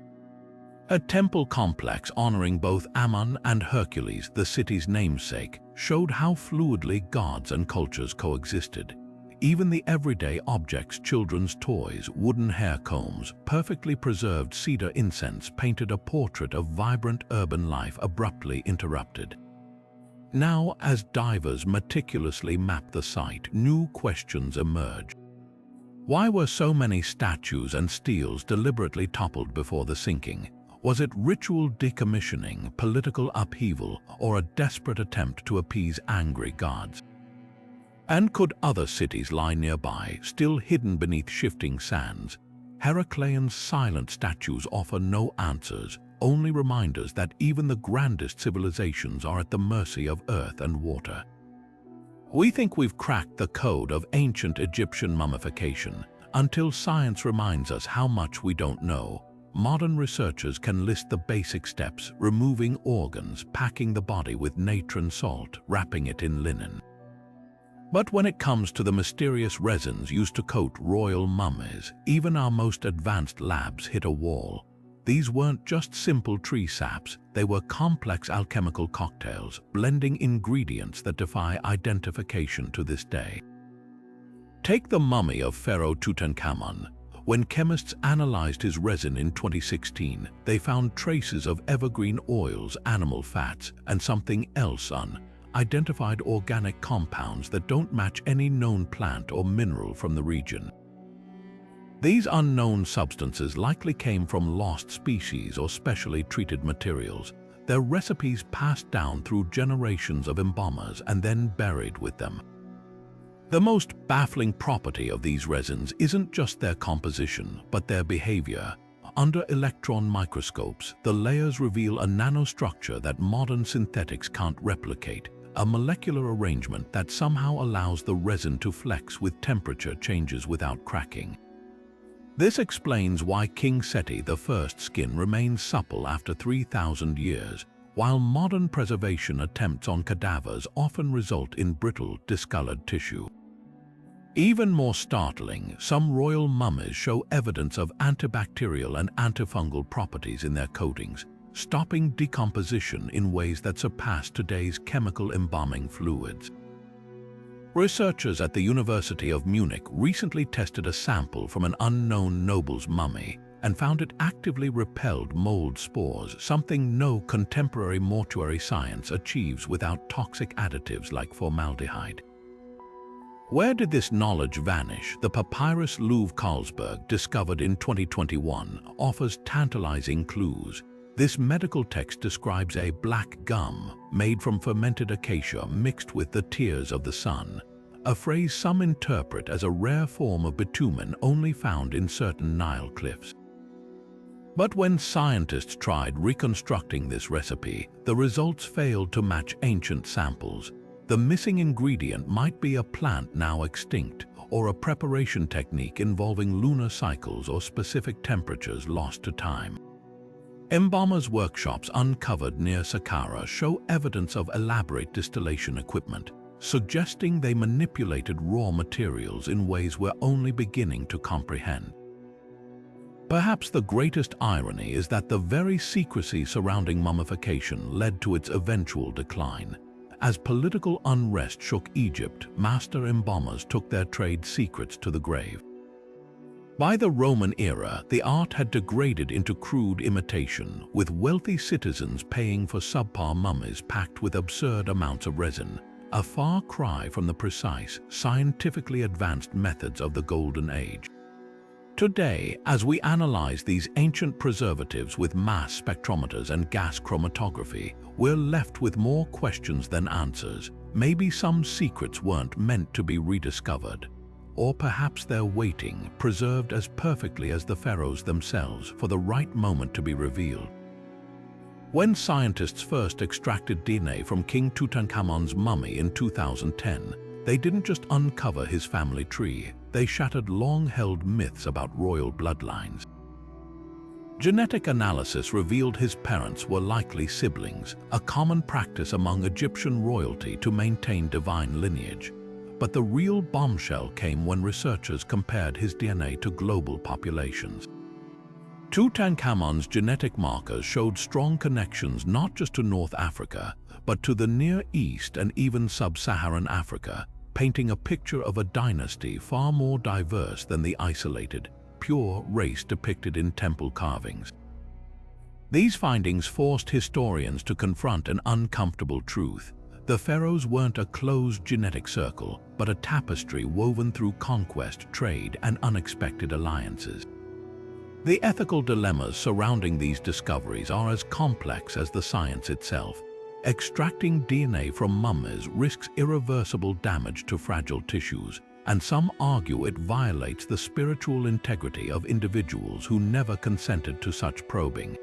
A temple complex honoring both Ammon and Hercules, the city's namesake, showed how fluidly gods and cultures coexisted. Even the everyday objects, children's toys, wooden hair combs, perfectly preserved cedar incense painted a portrait of vibrant urban life abruptly interrupted. Now, as divers meticulously mapped the site, new questions emerged. Why were so many statues and steles deliberately toppled before the sinking? Was it ritual decommissioning, political upheaval, or a desperate attempt to appease angry gods? And could other cities lie nearby, still hidden beneath shifting sands? Heracleion's silent statues offer no answers, only reminders that even the grandest civilizations are at the mercy of earth and water. We think we've cracked the code of ancient Egyptian mummification, until science reminds us how much we don't know. Modern researchers can list the basic steps: removing organs, packing the body with natron salt, wrapping it in linen. But when it comes to the mysterious resins used to coat royal mummies, even our most advanced labs hit a wall. These weren't just simple tree saps, they were complex alchemical cocktails, blending ingredients that defy identification to this day. Take the mummy of Pharaoh Tutankhamun. When chemists analyzed his resin in 2016, they found traces of evergreen oils, animal fats, and something else: unidentified organic compounds that don't match any known plant or mineral from the region. These unknown substances likely came from lost species or specially treated materials, their recipes passed down through generations of embalmers and then buried with them. The most baffling property of these resins isn't just their composition, but their behavior. Under electron microscopes, the layers reveal a nanostructure that modern synthetics can't replicate, a molecular arrangement that somehow allows the resin to flex with temperature changes without cracking. This explains why King Seti I's skin remains supple after 3,000 years, while modern preservation attempts on cadavers often result in brittle, discolored tissue. Even more startling, some royal mummies show evidence of antibacterial and antifungal properties in their coatings, stopping decomposition in ways that surpass today's chemical embalming fluids. Researchers at the University of Munich recently tested a sample from an unknown noble's mummy and found it actively repelled mold spores, something no contemporary mortuary science achieves without toxic additives like formaldehyde. Where did this knowledge vanish? The papyrus Louvre Carlsberg, discovered in 2021, offers tantalizing clues. This medical text describes a black gum made from fermented acacia mixed with the tears of the sun, a phrase some interpret as a rare form of bitumen only found in certain Nile cliffs. But when scientists tried reconstructing this recipe, the results failed to match ancient samples. The missing ingredient might be a plant now extinct, or a preparation technique involving lunar cycles or specific temperatures lost to time. Embalmers' workshops uncovered near Saqqara show evidence of elaborate distillation equipment, suggesting they manipulated raw materials in ways we're only beginning to comprehend. Perhaps the greatest irony is that the very secrecy surrounding mummification led to its eventual decline. As political unrest shook Egypt, master embalmers took their trade secrets to the grave. By the Roman era, the art had degraded into crude imitation, with wealthy citizens paying for subpar mummies packed with absurd amounts of resin, a far cry from the precise, scientifically advanced methods of the Golden Age. Today, as we analyze these ancient preservatives with mass spectrometers and gas chromatography, we're left with more questions than answers. Maybe some secrets weren't meant to be rediscovered. Or perhaps they're waiting, preserved as perfectly as the pharaohs themselves, for the right moment to be revealed. When scientists first extracted DNA from King Tutankhamun's mummy in 2010, they didn't just uncover his family tree, they shattered long-held myths about royal bloodlines. Genetic analysis revealed his parents were likely siblings, a common practice among Egyptian royalty to maintain divine lineage. But the real bombshell came when researchers compared his DNA to global populations. Tutankhamun's genetic markers showed strong connections not just to North Africa, but to the Near East and even sub-Saharan Africa, painting a picture of a dynasty far more diverse than the isolated, pure race depicted in temple carvings. These findings forced historians to confront an uncomfortable truth. The pharaohs weren't a closed genetic circle, but a tapestry woven through conquest, trade, and unexpected alliances. The ethical dilemmas surrounding these discoveries are as complex as the science itself. Extracting DNA from mummies risks irreversible damage to fragile tissues, and some argue it violates the spiritual integrity of individuals who never consented to such probing.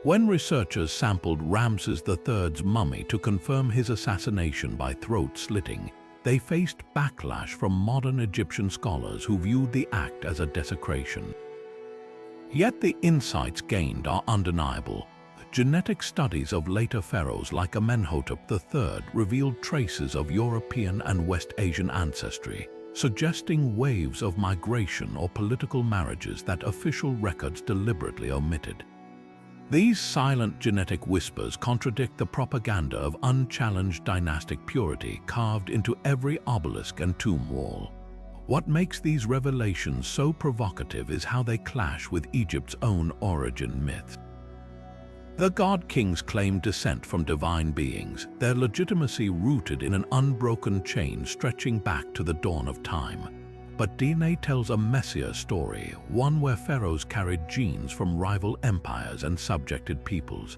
When researchers sampled Ramses III's mummy to confirm his assassination by throat slitting, they faced backlash from modern Egyptian scholars who viewed the act as a desecration. Yet the insights gained are undeniable. Genetic studies of later pharaohs like Amenhotep III revealed traces of European and West Asian ancestry, suggesting waves of migration or political marriages that official records deliberately omitted. These silent genetic whispers contradict the propaganda of unchallenged dynastic purity carved into every obelisk and tomb wall. What makes these revelations so provocative is how they clash with Egypt's own origin myths. The god-kings claimed descent from divine beings, their legitimacy rooted in an unbroken chain stretching back to the dawn of time. But DNA tells a messier story, one where pharaohs carried genes from rival empires and subjected peoples.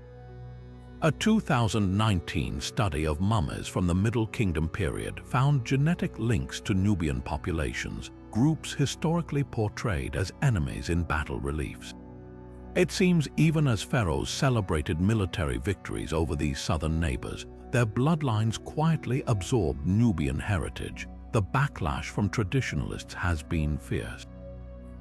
A 2019 study of mummies from the Middle Kingdom period found genetic links to Nubian populations, groups historically portrayed as enemies in battle reliefs. It seems even as pharaohs celebrated military victories over these southern neighbors, their bloodlines quietly absorbed Nubian heritage. The backlash from traditionalists has been fierce.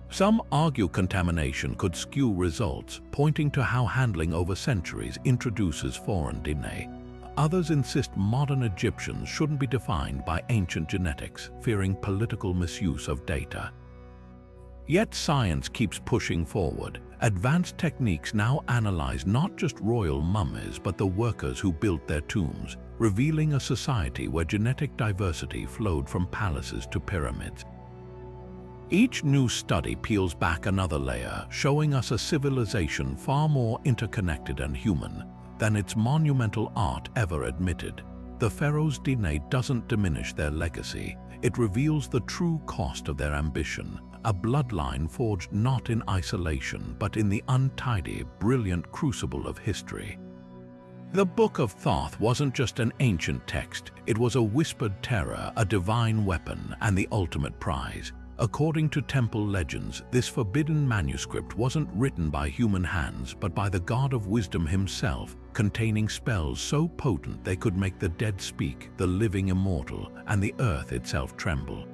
Some argue contamination could skew results, pointing to how handling over centuries introduces foreign DNA. Others insist modern Egyptians shouldn't be defined by ancient genetics, fearing political misuse of data. Yet science keeps pushing forward. Advanced techniques now analyze not just royal mummies but the workers who built their tombs, revealing a society where genetic diversity flowed from palaces to pyramids. Each new study peels back another layer, showing us a civilization far more interconnected and human than its monumental art ever admitted. The pharaohs' DNA doesn't diminish their legacy, it reveals the true cost of their ambition, a bloodline forged not in isolation but in the untidy, brilliant crucible of history. The Book of Thoth wasn't just an ancient text, it was a whispered terror, a divine weapon, and the ultimate prize. According to temple legends, this forbidden manuscript wasn't written by human hands but by the god of wisdom himself, containing spells so potent they could make the dead speak, the living immortal, and the earth itself tremble.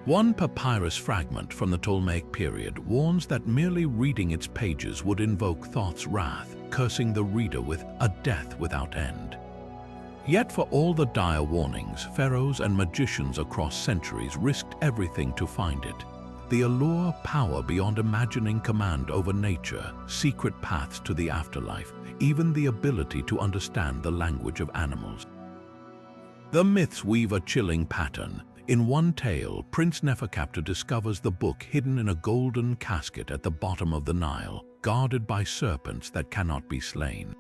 One papyrus fragment from the Ptolemaic period warns that merely reading its pages would invoke Thoth's wrath, cursing the reader with a death without end. Yet for all the dire warnings, pharaohs and magicians across centuries risked everything to find it. The allure, power beyond imagining, command over nature, secret paths to the afterlife, even the ability to understand the language of animals. The myths weave a chilling pattern. In one tale, Prince Nefertiti discovers the book hidden in a golden casket at the bottom of the Nile, guarded by serpents that cannot be slain.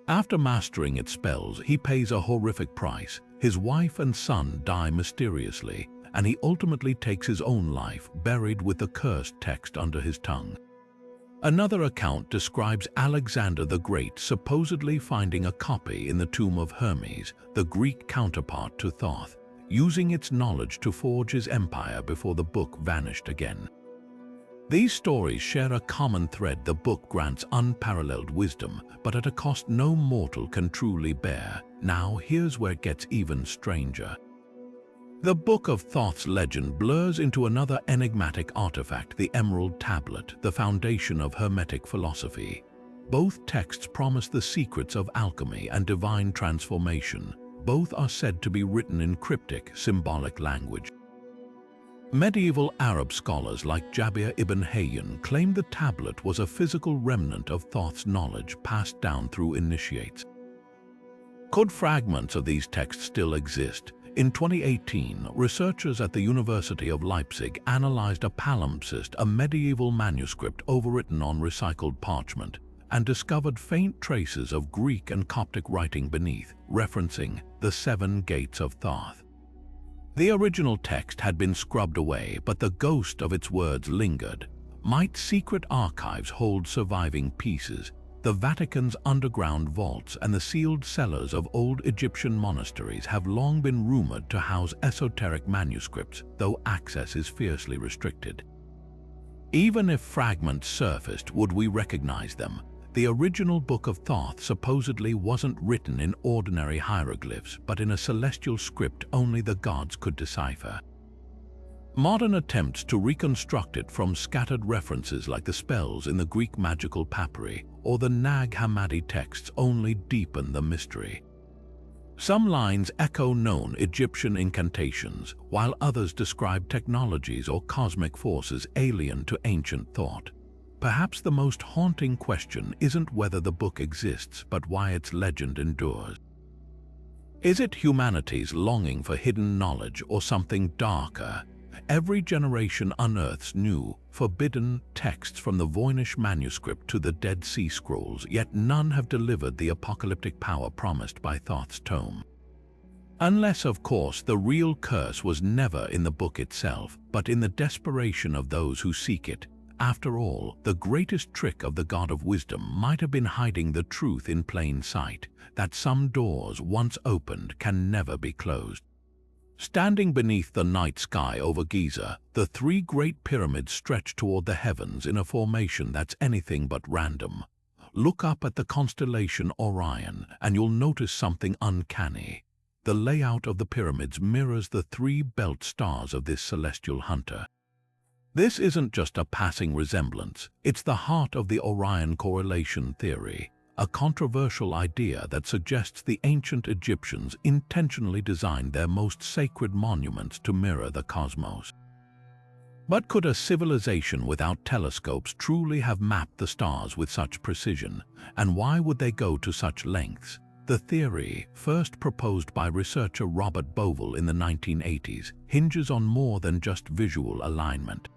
After mastering its spells, he pays a horrific price. His wife and son die mysteriously, and he ultimately takes his own life, buried with the cursed text under his tongue. Another account describes Alexander the Great supposedly finding a copy in the tomb of Hermes, the Greek counterpart to Thoth, using its knowledge to forge his empire before the book vanished again. These stories share a common thread. The book grants unparalleled wisdom, but at a cost no mortal can truly bear. Now here's where it gets even stranger. The Book of Thoth's legend blurs into another enigmatic artifact, the Emerald Tablet, the foundation of Hermetic philosophy. Both texts promise the secrets of alchemy and divine transformation. Both are said to be written in cryptic, symbolic language. Medieval Arab scholars like Jabir ibn Hayyan claim the tablet was a physical remnant of Thoth's knowledge passed down through initiates. Could fragments of these texts still exist? In 2018, researchers at the University of Leipzig analyzed a palimpsest, a medieval manuscript overwritten on recycled parchment, and discovered faint traces of Greek and Coptic writing beneath, referencing the 7 gates of Thoth. The original text had been scrubbed away, but the ghost of its words lingered. Might secret archives hold surviving pieces? The Vatican's underground vaults and the sealed cellars of old Egyptian monasteries have long been rumored to house esoteric manuscripts, though access is fiercely restricted. Even if fragments surfaced, would we recognize them? The original Book of Thoth supposedly wasn't written in ordinary hieroglyphs, but in a celestial script only the gods could decipher. Modern attempts to reconstruct it from scattered references like the spells in the Greek magical papyri or the Nag Hammadi texts only deepen the mystery. Some lines echo known Egyptian incantations, while others describe technologies or cosmic forces alien to ancient thought. Perhaps the most haunting question isn't whether the book exists, but why its legend endures. Is it humanity's longing for hidden knowledge or something darker? Every generation unearths new, forbidden texts from the Voynich manuscript to the Dead Sea Scrolls, yet none have delivered the apocalyptic power promised by Thoth's tome. Unless, of course, the real curse was never in the book itself, but in the desperation of those who seek it. After all, the greatest trick of the God of Wisdom might have been hiding the truth in plain sight, that some doors once opened can never be closed. Standing beneath the night sky over Giza, the three great pyramids stretch toward the heavens in a formation that's anything but random. Look up at the constellation Orion, and you'll notice something uncanny. The layout of the pyramids mirrors the three belt stars of this celestial hunter. This isn't just a passing resemblance, it's the heart of the Orion correlation theory, a controversial idea that suggests the ancient Egyptians intentionally designed their most sacred monuments to mirror the cosmos. But could a civilization without telescopes truly have mapped the stars with such precision? And why would they go to such lengths? The theory, first proposed by researcher Robert Bovell in the 1980s, hinges on more than just visual alignment.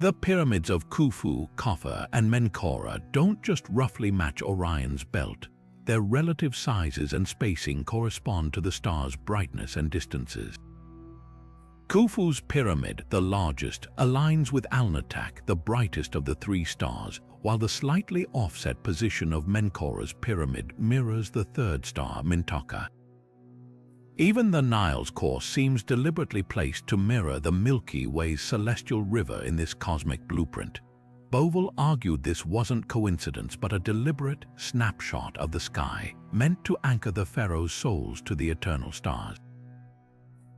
The pyramids of Khufu, Khafre, and Menkaure don't just roughly match Orion's belt. Their relative sizes and spacing correspond to the star's brightness and distances. Khufu's pyramid, the largest, aligns with Alnitak, the brightest of the three stars, while the slightly offset position of Menkaure's pyramid mirrors the third star, Mintaka. Even the Nile's course seems deliberately placed to mirror the Milky Way's celestial river in this cosmic blueprint. Bovell argued this wasn't coincidence but a deliberate snapshot of the sky, meant to anchor the pharaohs' souls to the eternal stars.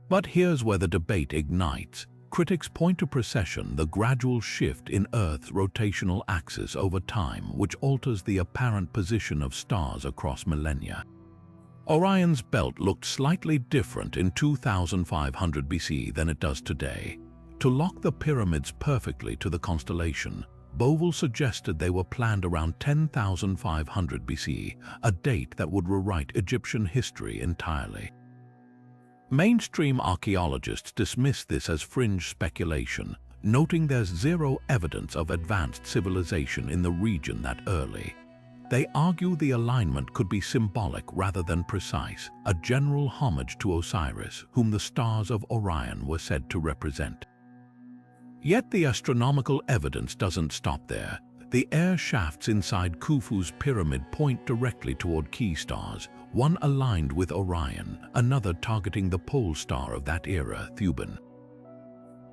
But here's where the debate ignites. Critics point to precession, the gradual shift in Earth's rotational axis over time, which alters the apparent position of stars across millennia. Orion's belt looked slightly different in 2500 BC than it does today. To lock the pyramids perfectly to the constellation, Bovell suggested they were planned around 10,500 BC, a date that would rewrite Egyptian history entirely. Mainstream archaeologists dismiss this as fringe speculation, noting there's zero evidence of advanced civilization in the region that early. They argue the alignment could be symbolic rather than precise, a general homage to Osiris, whom the stars of Orion were said to represent. Yet the astronomical evidence doesn't stop there. The air shafts inside Khufu's pyramid point directly toward key stars, one aligned with Orion, another targeting the pole star of that era, Thuban.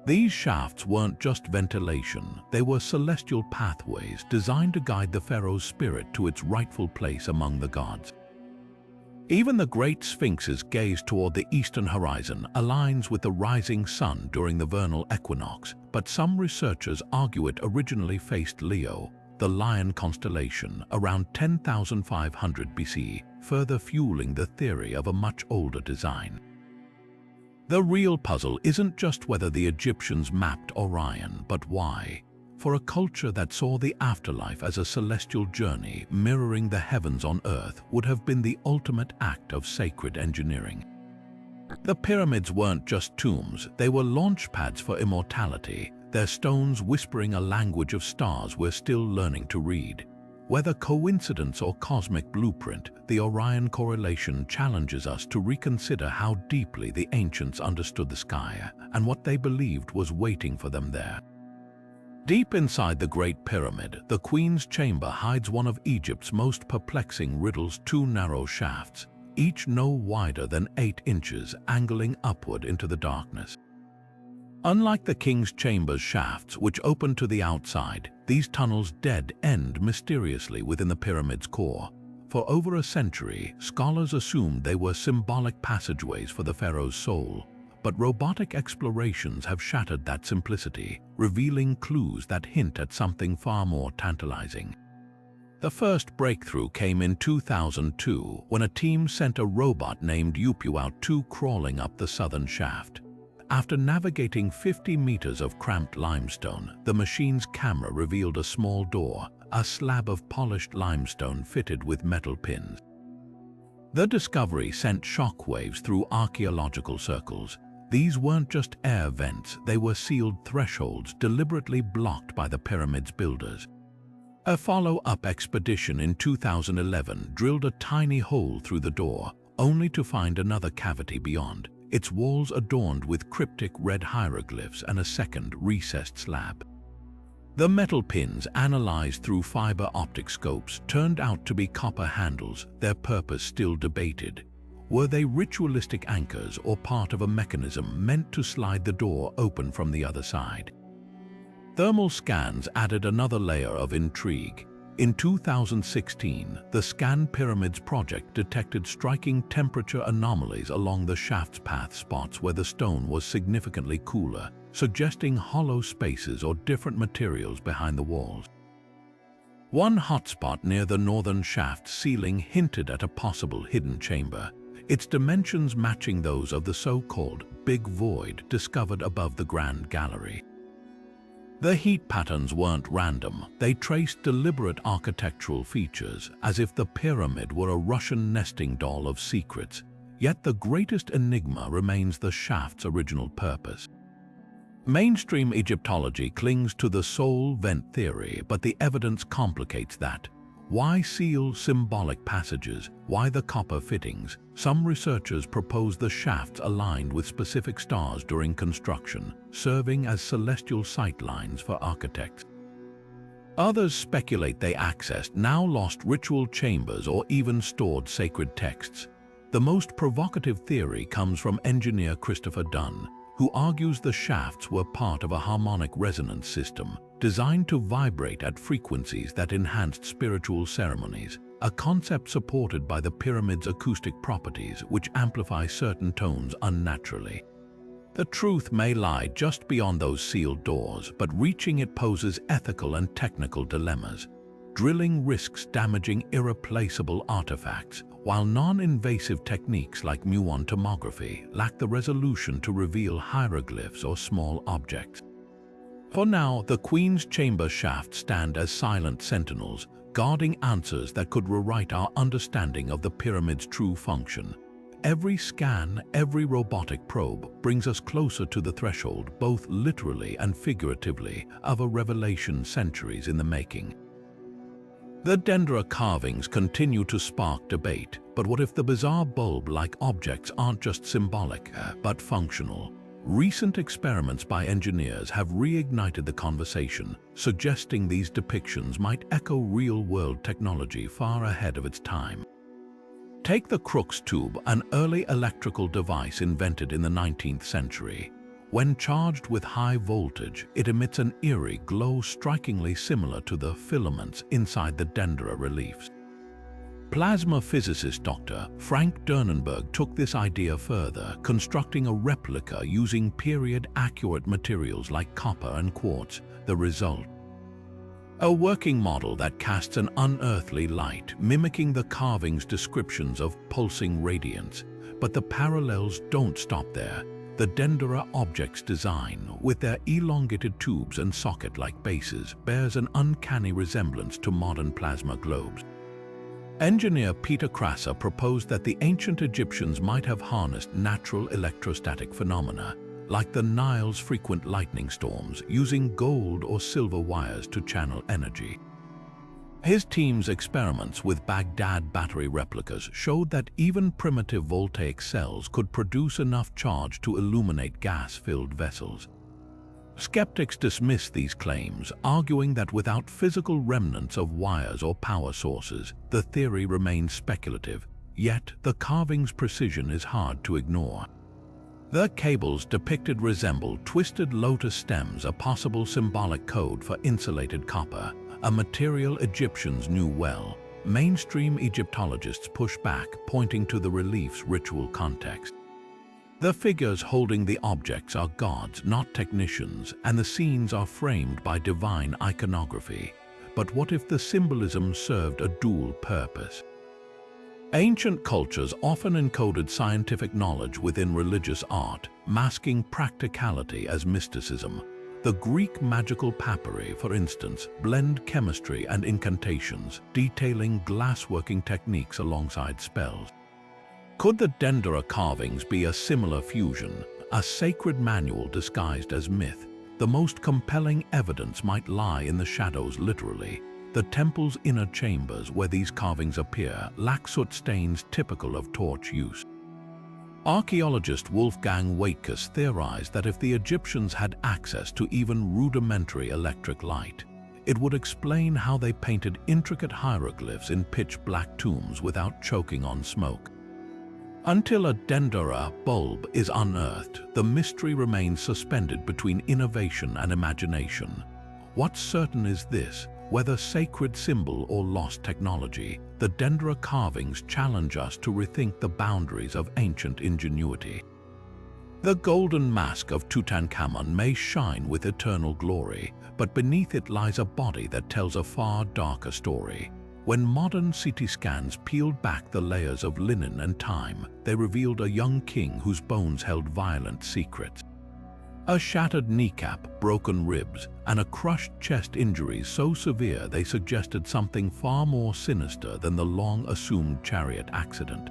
These shafts weren't just ventilation, they were celestial pathways designed to guide the pharaoh's spirit to its rightful place among the gods. Even the great Sphinx's gaze toward the eastern horizon aligns with the rising sun during the vernal equinox, but some researchers argue it originally faced Leo, the lion constellation, around 10,500 BC, further fueling the theory of a much older design. The real puzzle isn't just whether the Egyptians mapped Orion, but why. For a culture that saw the afterlife as a celestial journey mirroring the heavens on Earth would have been the ultimate act of sacred engineering. The pyramids weren't just tombs, they were launch pads for immortality, their stones whispering a language of stars we're still learning to read. Whether coincidence or cosmic blueprint, the Orion correlation challenges us to reconsider how deeply the ancients understood the sky and what they believed was waiting for them there. Deep inside the Great Pyramid, the Queen's Chamber hides one of Egypt's most perplexing riddles: two narrow shafts, each no wider than 8 inches, angling upward into the darkness. Unlike the King's Chamber's shafts, which open to the outside, these tunnels dead end mysteriously within the pyramid's core. For over a century, scholars assumed they were symbolic passageways for the pharaoh's soul, but robotic explorations have shattered that simplicity, revealing clues that hint at something far more tantalizing. The first breakthrough came in 2002 when a team sent a robot named Upu-2 crawling up the southern shaft. After navigating 50 meters of cramped limestone, the machine's camera revealed a small door, a slab of polished limestone fitted with metal pins. The discovery sent shockwaves through archaeological circles. These weren't just air vents, they were sealed thresholds deliberately blocked by the pyramid's builders. A follow-up expedition in 2011 drilled a tiny hole through the door, only to find another cavity beyond, its walls adorned with cryptic red hieroglyphs and a second recessed slab. The metal pins, analyzed through fiber optic scopes, turned out to be copper handles, their purpose still debated. Were they ritualistic anchors or part of a mechanism meant to slide the door open from the other side? Thermal scans added another layer of intrigue. In 2016, the Scan Pyramids project detected striking temperature anomalies along the shaft's path, spots where the stone was significantly cooler, suggesting hollow spaces or different materials behind the walls. One hotspot near the northern shaft ceiling hinted at a possible hidden chamber, its dimensions matching those of the so-called Big Void discovered above the Grand Gallery. The heat patterns weren't random, they traced deliberate architectural features, as if the pyramid were a Russian nesting doll of secrets. Yet the greatest enigma remains the shaft's original purpose. Mainstream Egyptology clings to the soul vent theory, but the evidence complicates that. Why seal symbolic passages? Why the copper fittings? Some researchers propose the shafts aligned with specific stars during construction, serving as celestial sightlines for architects. Others speculate they accessed now-lost ritual chambers or even stored sacred texts. The most provocative theory comes from engineer Christopher Dunn, who argues the shafts were part of a harmonic resonance system designed to vibrate at frequencies that enhanced spiritual ceremonies, a concept supported by the pyramid's acoustic properties, which amplify certain tones unnaturally. The truth may lie just beyond those sealed doors, but reaching it poses ethical and technical dilemmas. Drilling risks damaging irreplaceable artifacts, while non-invasive techniques like muon tomography lack the resolution to reveal hieroglyphs or small objects. For now, the Queen's Chamber shafts stand as silent sentinels, guarding answers that could rewrite our understanding of the pyramid's true function. Every scan, every robotic probe brings us closer to the threshold, both literally and figuratively, of a revelation centuries in the making. The Dendera carvings continue to spark debate, but what if the bizarre bulb-like objects aren't just symbolic, but functional? Recent experiments by engineers have reignited the conversation, suggesting these depictions might echo real-world technology far ahead of its time. Take the Crookes tube, an early electrical device invented in the 19th century. When charged with high voltage, it emits an eerie glow strikingly similar to the filaments inside the Dendera reliefs. Plasma physicist Dr. Frank Dernenberg took this idea further, constructing a replica using period-accurate materials like copper and quartz. The result: a working model that casts an unearthly light, mimicking the carving's descriptions of pulsing radiance. But the parallels don't stop there. The Dendera object's design, with their elongated tubes and socket-like bases, bears an uncanny resemblance to modern plasma globes. Engineer Peter Krasser proposed that the ancient Egyptians might have harnessed natural electrostatic phenomena, like the Nile's frequent lightning storms, using gold or silver wires to channel energy. His team's experiments with Baghdad battery replicas showed that even primitive voltaic cells could produce enough charge to illuminate gas-filled vessels. Skeptics dismiss these claims, arguing that without physical remnants of wires or power sources, the theory remains speculative, yet the carving's precision is hard to ignore. The cables depicted resemble twisted lotus stems, a possible symbolic code for insulated copper, a material Egyptians knew well. Mainstream Egyptologists push back, pointing to the relief's ritual context. The figures holding the objects are gods, not technicians, and the scenes are framed by divine iconography. But what if the symbolism served a dual purpose? Ancient cultures often encoded scientific knowledge within religious art, masking practicality as mysticism. The Greek magical papyri, for instance, blend chemistry and incantations, detailing glassworking techniques alongside spells. Could the Dendera carvings be a similar fusion, a sacred manual disguised as myth? The most compelling evidence might lie in the shadows, literally. The temple's inner chambers where these carvings appear lack soot stains typical of torch use. Archaeologist Wolfgang Waitkus theorized that if the Egyptians had access to even rudimentary electric light, it would explain how they painted intricate hieroglyphs in pitch-black tombs without choking on smoke. Until a Dendera bulb is unearthed, the mystery remains suspended between innovation and imagination. What's certain is this: whether sacred symbol or lost technology, the Dendera carvings challenge us to rethink the boundaries of ancient ingenuity. The golden mask of Tutankhamun may shine with eternal glory, but beneath it lies a body that tells a far darker story. When modern CT scans peeled back the layers of linen and time, they revealed a young king whose bones held violent secrets. A shattered kneecap, broken ribs, and a crushed chest injuries so severe they suggested something far more sinister than the long-assumed chariot accident.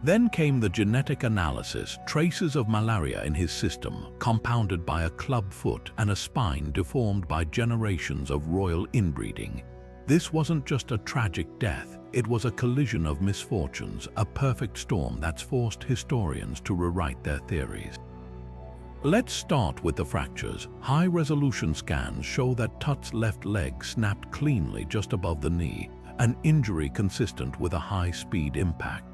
Then came the genetic analysis, traces of malaria in his system, compounded by a club foot and a spine deformed by generations of royal inbreeding. This wasn't just a tragic death, it was a collision of misfortunes, a perfect storm that's forced historians to rewrite their theories. Let's start with the fractures. High-resolution scans show that Tut's left leg snapped cleanly just above the knee, an injury consistent with a high-speed impact.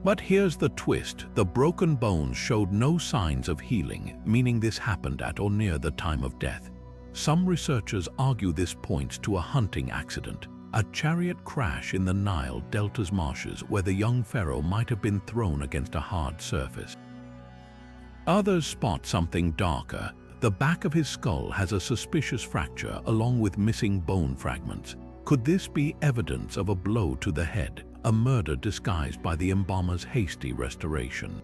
But here's the twist: the broken bones showed no signs of healing, meaning this happened at or near the time of death. Some researchers argue this points to a hunting accident, a chariot crash in the Nile Delta's marshes where the young pharaoh might have been thrown against a hard surface. Others spot something darker. The back of his skull has a suspicious fracture along with missing bone fragments. Could this be evidence of a blow to the head, a murder disguised by the embalmer's hasty restoration?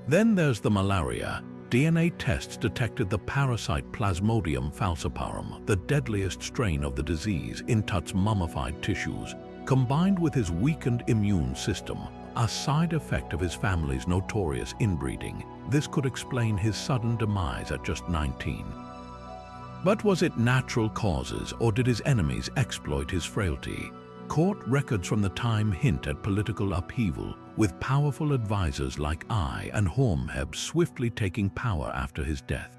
Then there's the malaria. DNA tests detected the parasite Plasmodium falciparum, the deadliest strain of the disease, in Tut's mummified tissues. Combined with his weakened immune system, a side effect of his family's notorious inbreeding, this could explain his sudden demise at just 19. But was it natural causes, or did his enemies exploit his frailty? Court records from the time hint at political upheaval, with powerful advisors like Ai and Hormheb swiftly taking power after his death.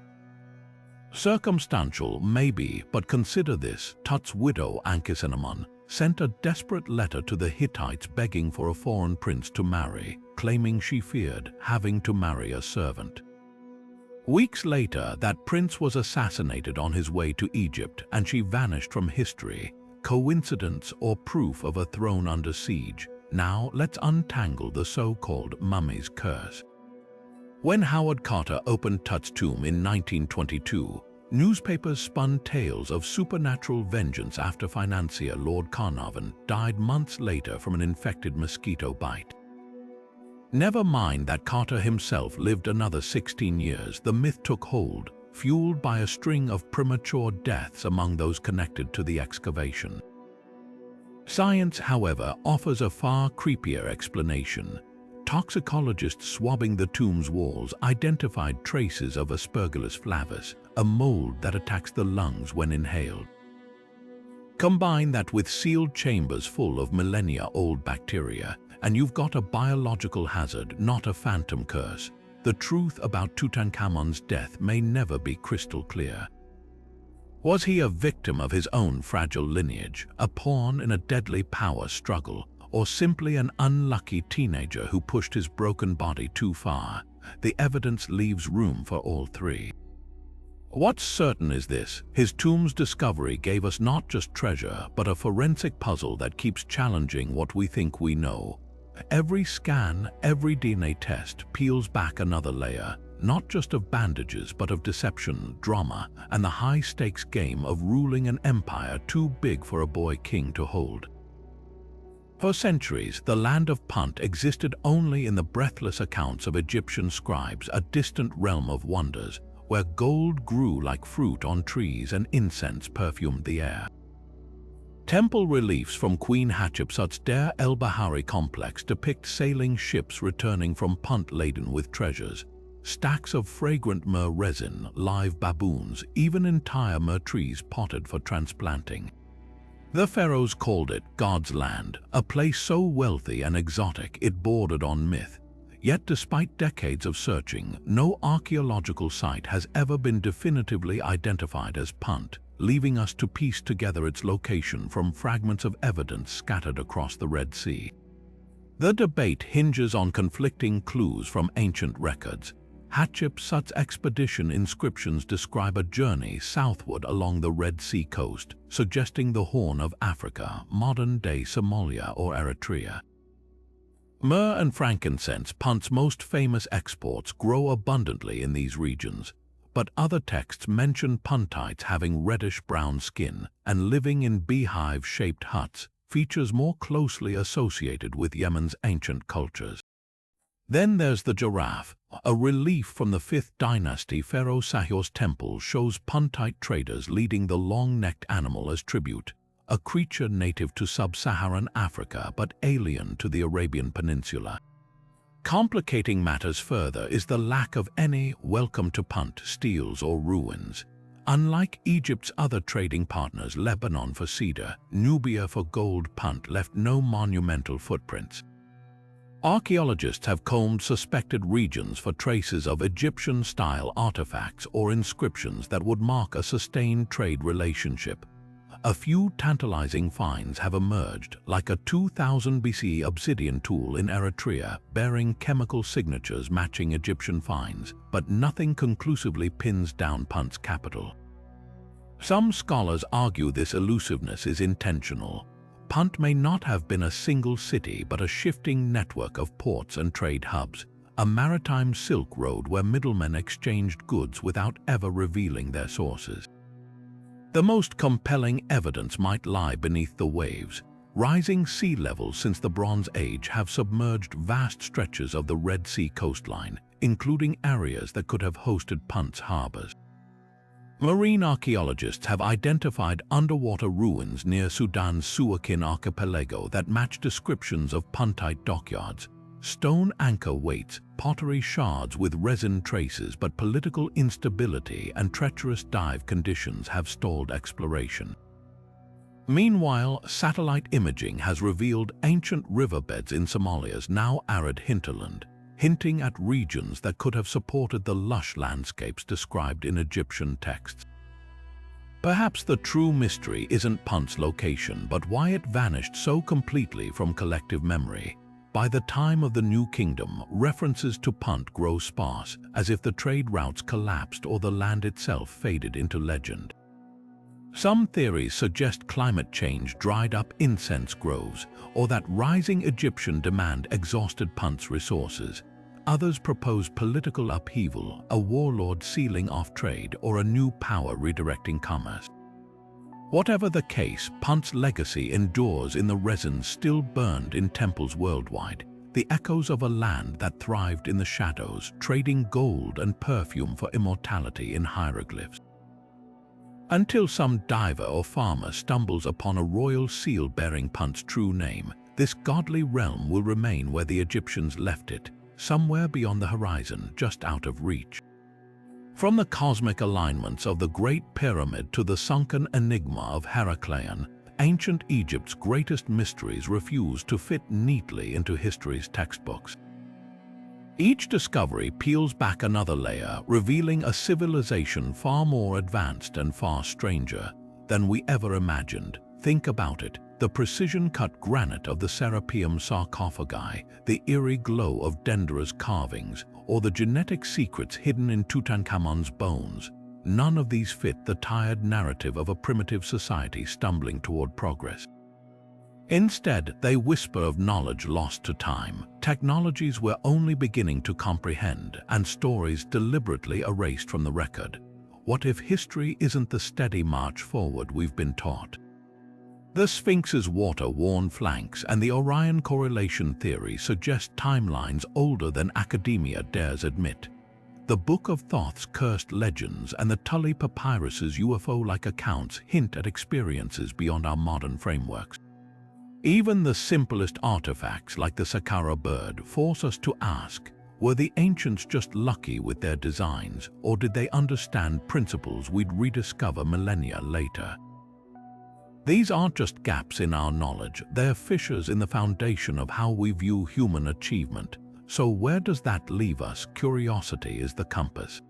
Circumstantial, maybe, but consider this: Tut's widow, Ankhesenamun, sent a desperate letter to the Hittites begging for a foreign prince to marry, claiming she feared having to marry a servant. Weeks later, that prince was assassinated on his way to Egypt, and she vanished from history. Coincidence or proof of a throne under siege? Now let's untangle the so-called mummy's curse. When Howard Carter opened Tut's tomb in 1922, newspapers spun tales of supernatural vengeance after financier Lord Carnarvon died months later from an infected mosquito bite. Never mind that Carter himself lived another 16 years, the myth took hold, fueled by a string of premature deaths among those connected to the excavation. Science, however, offers a far creepier explanation. Toxicologists swabbing the tomb's walls identified traces of Aspergillus flavus, a mold that attacks the lungs when inhaled. Combine that with sealed chambers full of millennia-old bacteria, and you've got a biological hazard, not a phantom curse. the truth about Tutankhamun's death may never be crystal clear. Was he a victim of his own fragile lineage, a pawn in a deadly power struggle, or simply an unlucky teenager who pushed his broken body too far? The evidence leaves room for all three. What's certain is this: his tomb's discovery gave us not just treasure, but a forensic puzzle that keeps challenging what we think we know. Every scan, every DNA test peels back another layer, not just of bandages, but of deception, drama, and the high-stakes game of ruling an empire too big for a boy king to hold. For centuries, the land of Punt existed only in the breathless accounts of Egyptian scribes, a distant realm of wonders, where gold grew like fruit on trees and incense perfumed the air. Temple reliefs from Queen Hatshepsut's Deir el-Bahari complex depict sailing ships returning from Punt laden with treasures. Stacks of fragrant myrrh resin, live baboons, even entire myrrh trees potted for transplanting. The pharaohs called it God's land, a place so wealthy and exotic it bordered on myth. Yet despite decades of searching, no archaeological site has ever been definitively identified as Punt, leaving us to piece together its location from fragments of evidence scattered across the Red Sea. The debate hinges on conflicting clues from ancient records. Hatshepsut's expedition inscriptions describe a journey southward along the Red Sea coast, suggesting the Horn of Africa, modern-day Somalia or Eritrea. Myrrh and frankincense, Punt's most famous exports, grow abundantly in these regions, but other texts mention Puntites having reddish-brown skin and living in beehive-shaped huts, features more closely associated with Yemen's ancient cultures. Then there's the giraffe. A relief from the 5th dynasty Pharaoh Sahyor's temple shows Puntite traders leading the long-necked animal as tribute, a creature native to sub-Saharan Africa but alien to the Arabian Peninsula. Complicating matters further is the lack of any welcome to Punt steles or ruins. Unlike Egypt's other trading partners, Lebanon for cedar, Nubia for gold, Punt left no monumental footprints. Archaeologists have combed suspected regions for traces of Egyptian-style artifacts or inscriptions that would mark a sustained trade relationship. A few tantalizing finds have emerged, like a 2000 BCE obsidian tool in Eritrea bearing chemical signatures matching Egyptian finds, but nothing conclusively pins down Punt's capital. Some scholars argue this elusiveness is intentional. Punt may not have been a single city, but a shifting network of ports and trade hubs, a maritime Silk Road where middlemen exchanged goods without ever revealing their sources. The most compelling evidence might lie beneath the waves. Rising sea levels since the Bronze Age have submerged vast stretches of the Red Sea coastline, including areas that could have hosted Punt's harbors. Marine archaeologists have identified underwater ruins near Sudan's Suakin archipelago that match descriptions of Puntite dockyards. Stone anchor weights, pottery shards with resin traces, but political instability and treacherous dive conditions have stalled exploration. Meanwhile, satellite imaging has revealed ancient riverbeds in Somalia's now arid hinterland, hinting at regions that could have supported the lush landscapes described in Egyptian texts. Perhaps the true mystery isn't Punt's location, but why it vanished so completely from collective memory. By the time of the New Kingdom, references to Punt grow sparse, as if the trade routes collapsed or the land itself faded into legend. Some theories suggest climate change dried up incense groves, or that rising Egyptian demand exhausted Punt's resources. Others propose political upheaval, a warlord sealing off trade, or a new power redirecting commerce. Whatever the case, Punt's legacy endures in the resin still burned in temples worldwide, the echoes of a land that thrived in the shadows, trading gold and perfume for immortality in hieroglyphs. Until some diver or farmer stumbles upon a royal seal bearing Punt's true name, this godly realm will remain where the Egyptians left it, somewhere beyond the horizon, just out of reach. From the cosmic alignments of the Great Pyramid to the sunken enigma of Heracleion, ancient Egypt's greatest mysteries refuse to fit neatly into history's textbooks. Each discovery peels back another layer, revealing a civilization far more advanced and far stranger than we ever imagined. Think about it. The precision-cut granite of the Serapeum sarcophagi, the eerie glow of Dendera's carvings, or the genetic secrets hidden in Tutankhamun's bones. None of these fit the tired narrative of a primitive society stumbling toward progress. Instead, they whisper of knowledge lost to time, technologies we're only beginning to comprehend, and stories deliberately erased from the record. What if history isn't the steady march forward we've been taught? The Sphinx's water-worn flanks and the Orion correlation theory suggest timelines older than academia dares admit. The Book of Thoth's cursed legends and the Tully Papyrus's UFO-like accounts hint at experiences beyond our modern frameworks. Even the simplest artifacts like the Saqqara bird force us to ask, were the ancients just lucky with their designs, or did they understand principles we'd rediscover millennia later? These aren't just gaps in our knowledge, they're fissures in the foundation of how we view human achievement. So where does that leave us? Curiosity is the compass.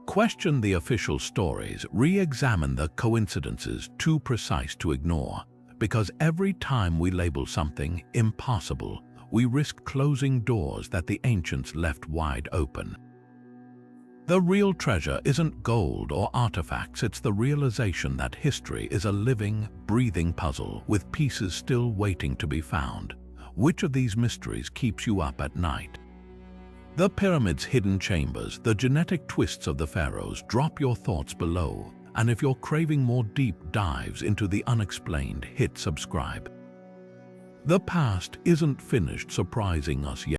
Question the official stories, re-examine the coincidences too precise to ignore, because every time we label something impossible, we risk closing doors that the ancients left wide open. The real treasure isn't gold or artifacts, it's the realization that history is a living, breathing puzzle with pieces still waiting to be found. Which of these mysteries keeps you up at night? The pyramids' hidden chambers, the genetic twists of the pharaohs. Drop your thoughts below, and if you're craving more deep dives into the unexplained, hit subscribe. The past isn't finished surprising us yet.